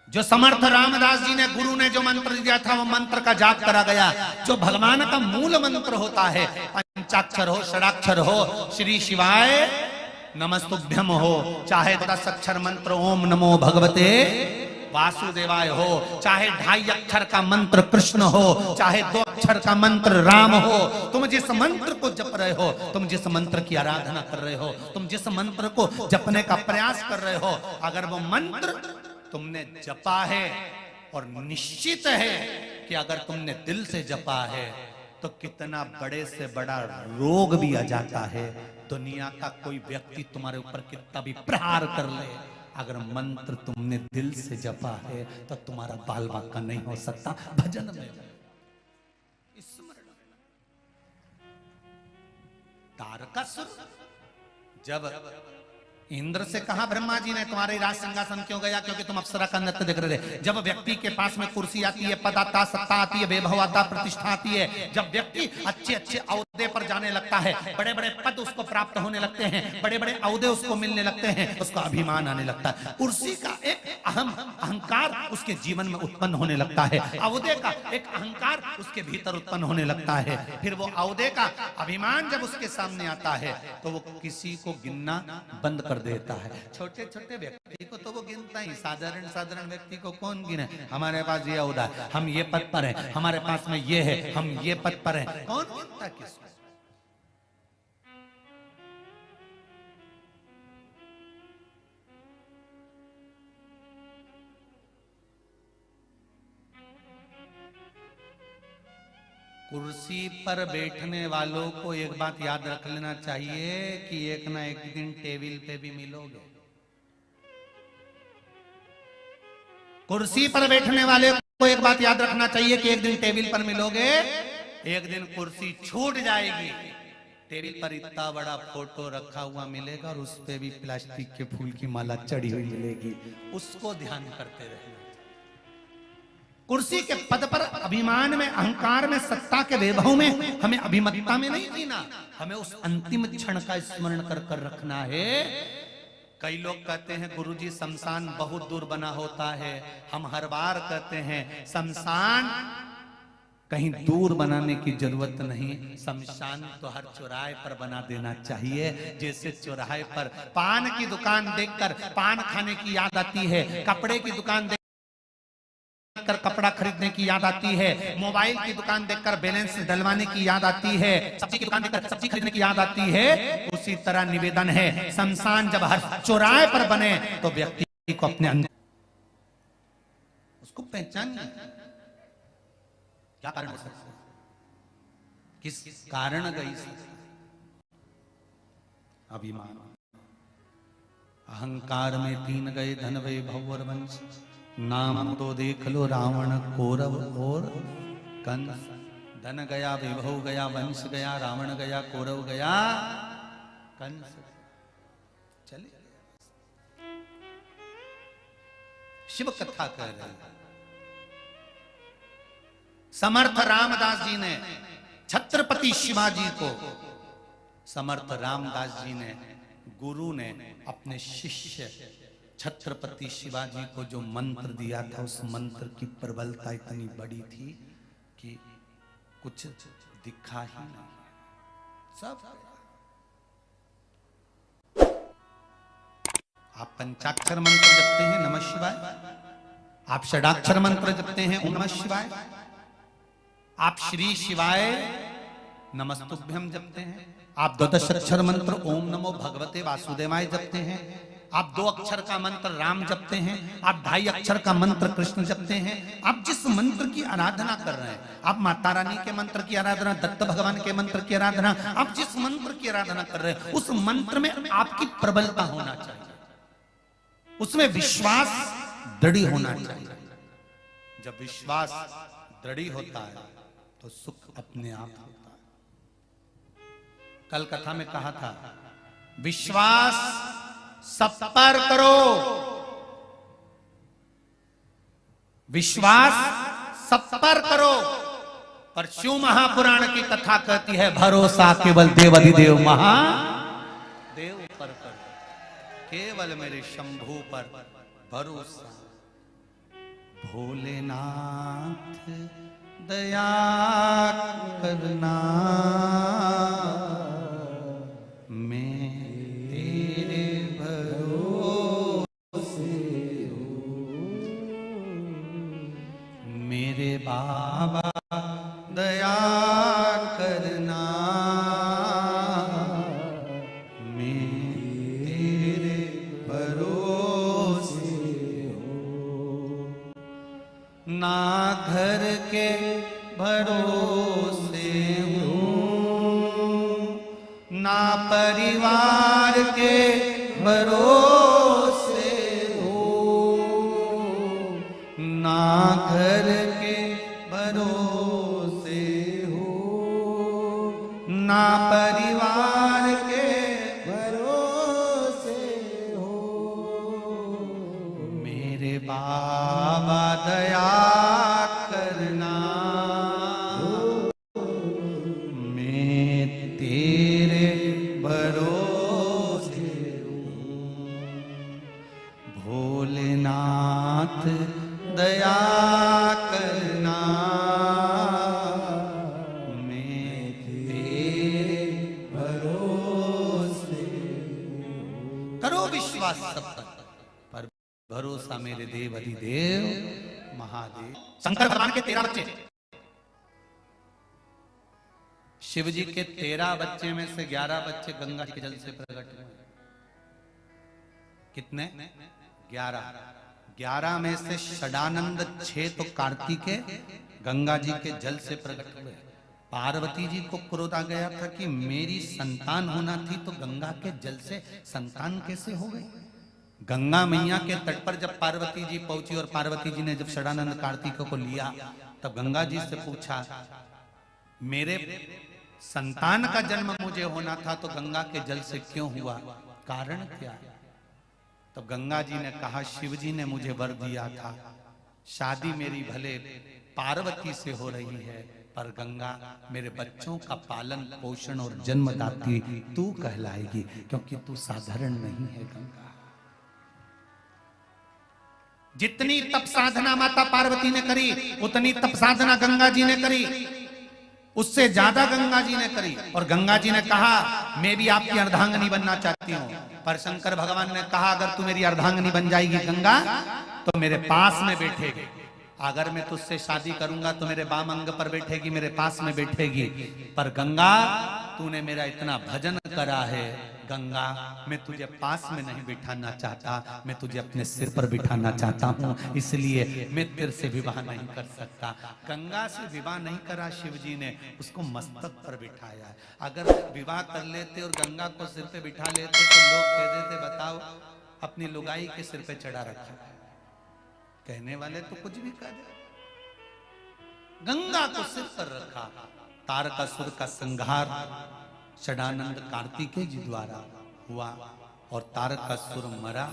जो समर्थ रामदास जी ने, गुरु ने जो मंत्र दिया था वो मंत्र का जाप करा गया। जो भगवान का मूल मंत्र होता है, पंचाक्षर हो, षडाक्षर हो, श्री शिवाय नमस्तुभ्यम हो, चाहे 10 अक्षर मंत्र ओम नमो भगवते वासुदेवाय हो, चाहे 2.5 अक्षर का मंत्र कृष्ण हो, चाहे 2 अक्षर का मंत्र राम हो, तुम जिस मंत्र को जप रहे हो, तुम जिस मंत्र की आराधना कर रहे हो, तुम जिस मंत्र को जपने का प्रयास कर रहे हो, अगर वो मंत्र तुमने जपा है और निश्चित है कि अगर तुमने दिल से जपा है तो कितना बड़े से बड़ा रोग भी आ जाता है, दुनिया का कोई व्यक्ति तुम्हारे ऊपर कितना भी प्रहार कर ले, अगर मंत्र तुमने दिल से जपा है तो तुम्हारा बाल बाका नहीं हो सकता। भजन में स्मरण, तारकासुर जब इंद्र से कहा ब्रह्मा जी ने तुम्हारे राज सिंहासन क्यों गया, क्योंकि तुम अप्सरा का नृत्य देख रहे थे। जब व्यक्ति के पास में कुर्सी आती है, पद आता, सत्ता आती है, वैभव आता, प्रतिष्ठा आती है, जब व्यक्ति अच्छे अच्छे औहदे पर जाने लगता है, बड़े बड़े पद उसको प्राप्त होने लगते हैं, बड़े बड़े औहदे उसको मिलने लगते हैं, उसका अभिमान आने लगता है, कुर्सी का एक अहंकार उसके जीवन में उत्पन्न होने लगता है, औहदे का एक अहंकार उसके भीतर उत्पन्न होने लगता है। फिर वो औहदे का अभिमान जब उसके सामने आता है तो वो किसी को गिनना बंद कर देता है। छोटे छोटे व्यक्ति को तो वो गिनता ही, साधारण साधारण व्यक्ति को कौन गिने। हमारे पास ये औहदा है, हम ये पद पर हैं, हमारे पास में ये है, हम ये पद पर हैं, कौन गिनता किसको। कुर्सी पर बैठने वालों को एक बात याद रख लेना चाहिए कि एक ना एक दिन टेबल पे भी मिलोगे। कुर्सी पर बैठने वाले को एक बात याद रखना चाहिए कि एक दिन टेबल पर मिलोगे, एक दिन कुर्सी छूट जाएगी, टेबल पर इतना बड़ा फोटो रखा हुआ मिलेगा और उस पे भी प्लास्टिक के फूल की माला चढ़ी हुई मिलेगी, उसको ध्यान करते रहना। कुर्सी के पद पर अभिमान में, अहंकार में, सत्ता के वैभव में, हमें अभिमतता में नहीं जीना, हमें उस अंतिम क्षण का स्मरण कर कर रखना है। कई लोग कहते हैं गुरुजी शमशान बहुत दूर बना होता है, हम हर बार कहते हैं शमशान कहीं दूर बनाने की जरूरत नहीं, शमशान तो हर चौराहे पर बना देना चाहिए। जैसे चौराहे पर पान की दुकान देखकर पान खाने की याद आती है, कपड़े की दुकान देखकर कपड़ा खरीदने की याद आती है, मोबाइल की दुकान देखकर बैलेंस डलवाने की याद आती है, सब्जी की दुकान देखकर सब्जी खरीदने की याद आती है, उसी तरह निवेदन है शमशान जब हर चौराहे पर बने तो व्यक्ति को अपने अंदर उसको पहचानिए। क्या कारण हो सकता है, किस कारण गई? अभिमान, अहंकार में 3 गए धन वैभव और वंश, नाम तो देख लो रावण कौरव और कंस। धन गया, वैभव गया, वंश गया, रावण गया, कौरव गया, कंस। चलिए शिव कथा कह रहे हैं। समर्थ रामदास जी ने छत्रपति शिवाजी को, समर्थ रामदास जी ने, गुरु ने अपने शिष्य छत्रपति शिवाजी को जो मंत्र दिया था, उस मंत्र की प्रबलता इतनी बड़ी थी कि कुछ दिखा ही नहीं। सब आप पंचाक्षर मंत्र जपते हैं नमः शिवाय, आप षडाक्षर मंत्र जपते हैं ओम नमः शिवाय, आप श्री शिवाय नमस्तुभ्यम जपते हैं, आप द्वादश अक्षर मंत्र ओम नमो भगवते वासुदेवाय जपते हैं, आप 2 अक्षर का मंत्र राम जपते हैं, आप 2.5 अक्षर का मंत्र कृष्ण जपते हैं। आप जिस मंत्र की आराधना कर रहे हैं, आप माता रानी के मंत्र की आराधना, दत्त भगवान के मंत्र की आराधना, आप जिस मंत्र की आराधना कर रहे हैं उस मंत्र में आपकी प्रबलता होना चाहिए, उसमें विश्वास दृढ़ होना चाहिए। जब विश्वास दृढ़ होता है तो सुख अपने आप होता है। कल कथा में कहा था विश्वास सब पर करो, विश्वास सब पर करो, पर शिव महापुराण की कथा कहती है भरोसा केवल देवाधिदेव महादेव पर करो, केवल मेरे शंभू पर भरोसा। भोलेनाथ दया करना, मैं तेरे भरोसे हूँ, मेरे बाबा दया करना, मैं तेरे भरोसे हूँ। ना घर के भरोसे हूँ, ना परिवार के भरोसे हूँ, ना घर के भरोसे हूँ, ना परिवार के भरोसे हूँ, मेरे बाबा दया करना, मैं तेरे भरोसे हूँ। भोलेनाथ दया करना, मैं तेरे भरोसे हूँ। करो विश्वास सब पर भरोसा मेरे देव अधिदेव महादेव। शंकर भगवान के 13 बच्चे, शिव जी के 13 बच्चे में से 11 बच्चे गंगा जी के जल से प्रकट हुए। कितने? 11 में से षडानंद 6 तो कार्तिकेय गंगा जी के जल से प्रकट हुए। पार्वती जी को क्रोध आ गया था कि मेरी संतान होना थी तो गंगा के जल से संतान कैसे हो गई। गंगा मैया के तट पर जब पार्वती जी पहुंची और पार्वती जी ने जब षडानंद कार्तिक को लिया तब गंगा जी से पूछा मेरे संतान का जन्म मुझे होना था तो गंगा के जल से क्यों हुआ, कारण क्या है? तो गंगा जी ने कहा, शिव जी ने मुझे वर दिया था, शादी मेरी भले पार्वती से हो रही है, पर गंगा मेरे बच्चों का पालन पोषण और जन्मदात्री तू कहलाएगी, क्योंकि तू साधारण नहीं है गंगा। जितनी तप साधना माता पार्वती ने करी, उतनी तप साधना गंगा जी ने करी, उससे ज्यादा गंगा जी ने करी। और गंगा जी ने कहा, मैं भी आपकी अर्धांगिनी बनना चाहती हूं, पर शंकर भगवान ने कहा, अगर तू मेरी अर्धांगिनी बन जाएगी गंगा, तो मेरे पास में बैठेगी। अगर मैं तुझसे शादी करूंगा तो मेरे बाम अंग पर बैठेगी, मेरे पास में बैठेगी। पर गंगा, तूने मेरा इतना भजन करा है, गंगा मैं तुझे पास में नहीं बिठाना चाहता, मैं तुझे अपने सिर पर बिठाना चाहता हूं, इसलिए मैं तेरे से विवाह नहीं कर सकता। गंगा से विवाह नहीं करा शिव जी ने, उसको मस्तक पर बिठाया। अगर विवाह कर लेते और गंगा को सिर पे बिठा लेते तो लोग कह देते, बताओ अपनी लुगाई के सिर पे चढ़ा रखा है। कहने वाले तो कुछ भी कह दे, गंगा को सिर पर रखा। तारकासुर का संहार षडानंद कार्तिकेय जी द्वारा हुआ और तारकासुर मरा।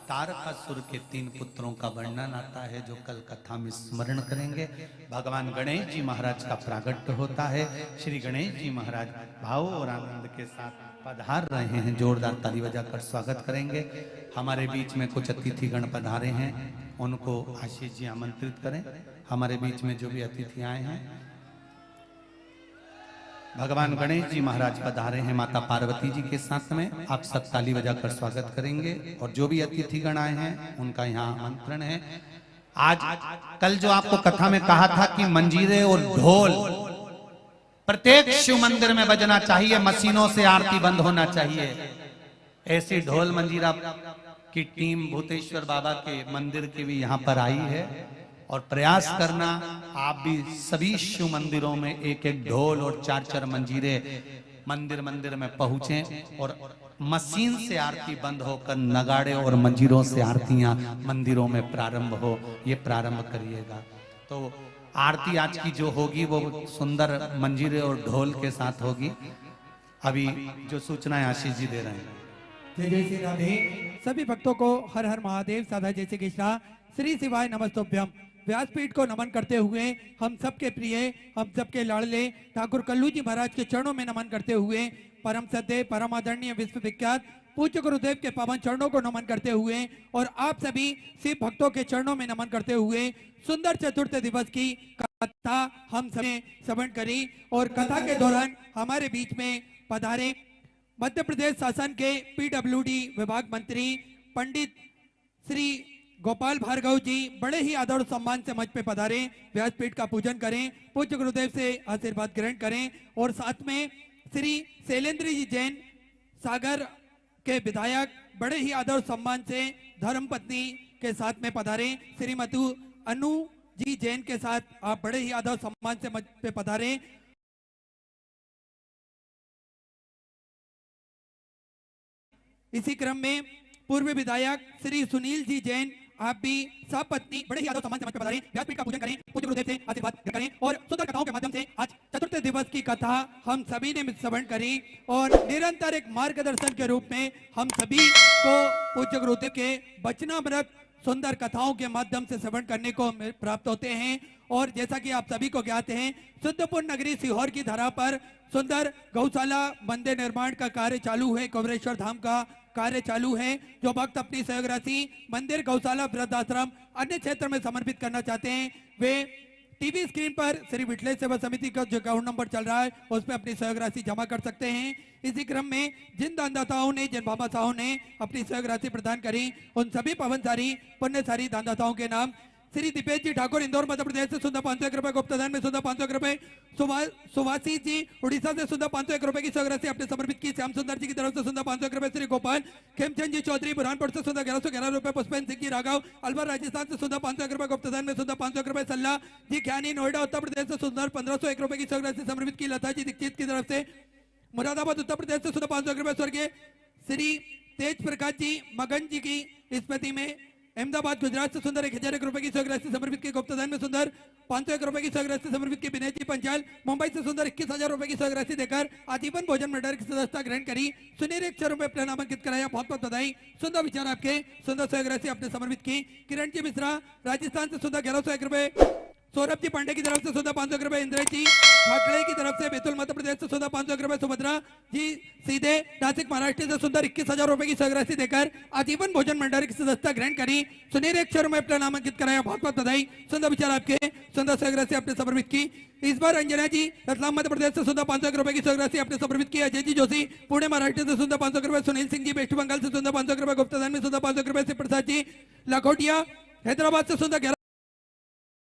तारकासुर के 3 पुत्रों का वर्णन आता है, जो कल कथा में स्मरण करेंगे। भगवान गणेश जी महाराज का प्रागट्य होता है। श्री गणेश जी महाराज भाव और आनंद के साथ पधार रहे हैं। जोरदार ताली बजाकर स्वागत करेंगे। हमारे बीच में कुछ अतिथि गण पधारे हैं, उनको आशीष जी आमंत्रित करें। हमारे बीच में जो भी अतिथि आए हैं, भगवान गणेश जी महाराज पधारे हैं माता पार्वती जी के साथ में। आप सब ताली बजाकर स्वागत करेंगे। और जो भी अतिथि गण आए हैं उनका यहाँ आमंत्रण है। आज कल जो आपको कथा में कहा था कि मंजीरे और ढोल प्रत्येक शिव मंदिर में बजना चाहिए, मशीनों से आरती बंद होना चाहिए। ऐसी ढोल मंजीरा की टीम भूतेश्वर बाबा के मंदिर की भी यहाँ पर आई है। और प्रयास करना आप भी सभी शिव मंदिरों में एक एक ढोल और 4-4 मंजीरे मंदिर मंदिर में पहुंचे और मशीन से आरती बंद होकर नगाड़े और मंजीरों से आरतियां मंदिरों में प्रारंभ हो, ये प्रारंभ करिएगा। तो आरती आज की जो होगी वो सुंदर मंजीरे और ढोल के साथ होगी। अभी जो सूचनाएं आशीष जी दे रहे हैं। जय जय श्री राधे। सभी भक्तों को हर हर महादेव, साधा जय श्री कृष्णा, श्री शिवाय नमस्तुभ्यम। व्यासपीठ को नमन करते हुए हम सबके प्रिय, हम सबके लाडले ठाकुर कल्लू जी महाराज के चरणों में नमन करते हुए, परम सद्य परम आदरणीय विश्व विख्यात पूज्य गुरुदेव के पावन चरणों को नमन करते हुए और आप सभी शिव भक्तों के चरणों में नमन करते हुए सुंदर चतुर्थ दिवस की कथा हम सभी श्रवण करी। और कथा के दौरान हमारे बीच में पधारे मध्य प्रदेश शासन के PWD विभाग मंत्री पंडित श्री गोपाल भार्गव जी बड़े ही आदर और सम्मान से मंच पे पधारे, व्यासपीठ का पूजन करें, पूज्य गुरुदेव से आशीर्वाद ग्रहण करें। और साथ में श्री शैलेंद्र जी जैन सागर के विधायक बड़े ही आदर और सम्मान से धर्मपत्नी के साथ में पधारे। श्रीमती अनु जी जैन के साथ आप बड़े ही आदर और सम्मान से मंच पे पधारे। इसी क्रम में पूर्व विधायक श्री सुनील जी जैन आप भी सपत्नी बड़े ही आदर सम्मान से मंच पर पधारें, व्यासपीठ का पूजन करें, पूज्य गुरुदेव से आशीर्वाद करें। और सुंदर कथाओं के माध्यम से आज चतुर्थ दिवस की कथा हम सभी ने श्रवण करी और निरंतर एक मार्गदर्शन के रूप में हम सभी को पूज्य गुरुदेव के वचनामृत सुंदर कथाओं के माध्यम से श्रवण करने को प्राप्त होते हैं। और जैसा कि आप सभी को ज्ञात है, सिद्धपुर नगरी सीहोर की धरा पर सुंदर गौशाला मंदिर निर्माण का कार्य चालू है, कवरेश्वर धाम का कार्य चालू है। जो भक्त अपनी सहयोग राशि मंदिर, गौशाला, वृद्धाश्रम, अन्य क्षेत्र में समर्पित करना चाहते हैं, वे टीवी स्क्रीन पर श्री विठलेश सेवा समिति का जो अकाउंट नंबर चल रहा है उस पर अपनी सहयोग राशि जमा कर सकते हैं। इसी क्रम में जिन दानदाताओं ने, जिन बाबासाओं ने अपनी सहयोग राशि प्रदान करी, उन सभी पवनसारी पुण्यसारी दानदाताओं के नाम श्री दीपेश जी ठाकुर इंदौर मध्य प्रदेश से सुधा 501 रुपए, गुप्तदान में सुधा 501 रुपए, सुभाषी जी उड़ीसा से सुधा 501 रुपए की सहयोग राशि अपने समर्पित की। श्याम सुंदर जी की तरफ से सुधा 501 रुपए, श्री गोपाल खेमचंद जी चौधरी बुरहानपुर से सुधा 1111 रुपए, पुष्पेंद्र सिंह जी राघव अलवर राजस्थान से सुधा 501 रुपए, गुप्तदान में सुधा 501 रुपए, सल्ला जी ख्यानी नोएडा उत्तर प्रदेश से सुधा 1501 रुपए की सहयोग राशि समर्पित की। लता जी दीक्षित की तरफ से मुरादाबाद उत्तर प्रदेश से सुधा 501 रुपए, स्वर्गीय श्री तेज प्रकाश जी मगन जी की स्मृति में अहमदाबाद गुजरात से सुंदर 1001 रुपए की 100 राशि समर्पित की गुप्तदान में सुंदर 501 रुपए की 100 राशि समर्पित की विनय जी पंचाल मुंबई से सुंदर 21,000 रुपए की 100 राशि देकर आजीवन भोजन मंडल की सदस्यता ग्रहण करी। सुनील 100 रुपए अपना नामांकित कराया, बहुत बहुत बधाई। सुंदर विचार आपके, सुंदर 100 राशि आपने समर्पित की। किरण जी मिश्रा राजस्थान से सुंदर 1101 रुपए। सौरभ जी पांडे की तरफ से सुधा 500 रुपए। इंद्र जी ठाकरे की तरफ से बैतूल मध्य प्रदेश से सुधा 500 रुपए। सुभद्रा जी सीधे नासिक महाराष्ट्र से सुंदर 21,000 रुपए की 100 राशि देकर आजीवन भोजन मंडल की सदस्यता ग्रहण करी। सुनील 100 रुपए अपना नामांकित कराया, बहुत बहुत बधाई। सुंदर विचार आपके, सुंदर 100 राशि आपने समर्पित की। इस बार अंजना जी रतलाम मध्य प्रदेश से सुधा 500 रुपए की 100 राशि आपने समर्पित की। अजय जी जोशी पुणे महाराष्ट्र से सुधा 500 रुपए। सुनील सिंह जी वेस्ट बंगाल से सुधा 500 रुपए। गुप्तदान में सुधा 500 रुपए। शिव प्रसाद जी लखोटिया हैदराबाद से सुधा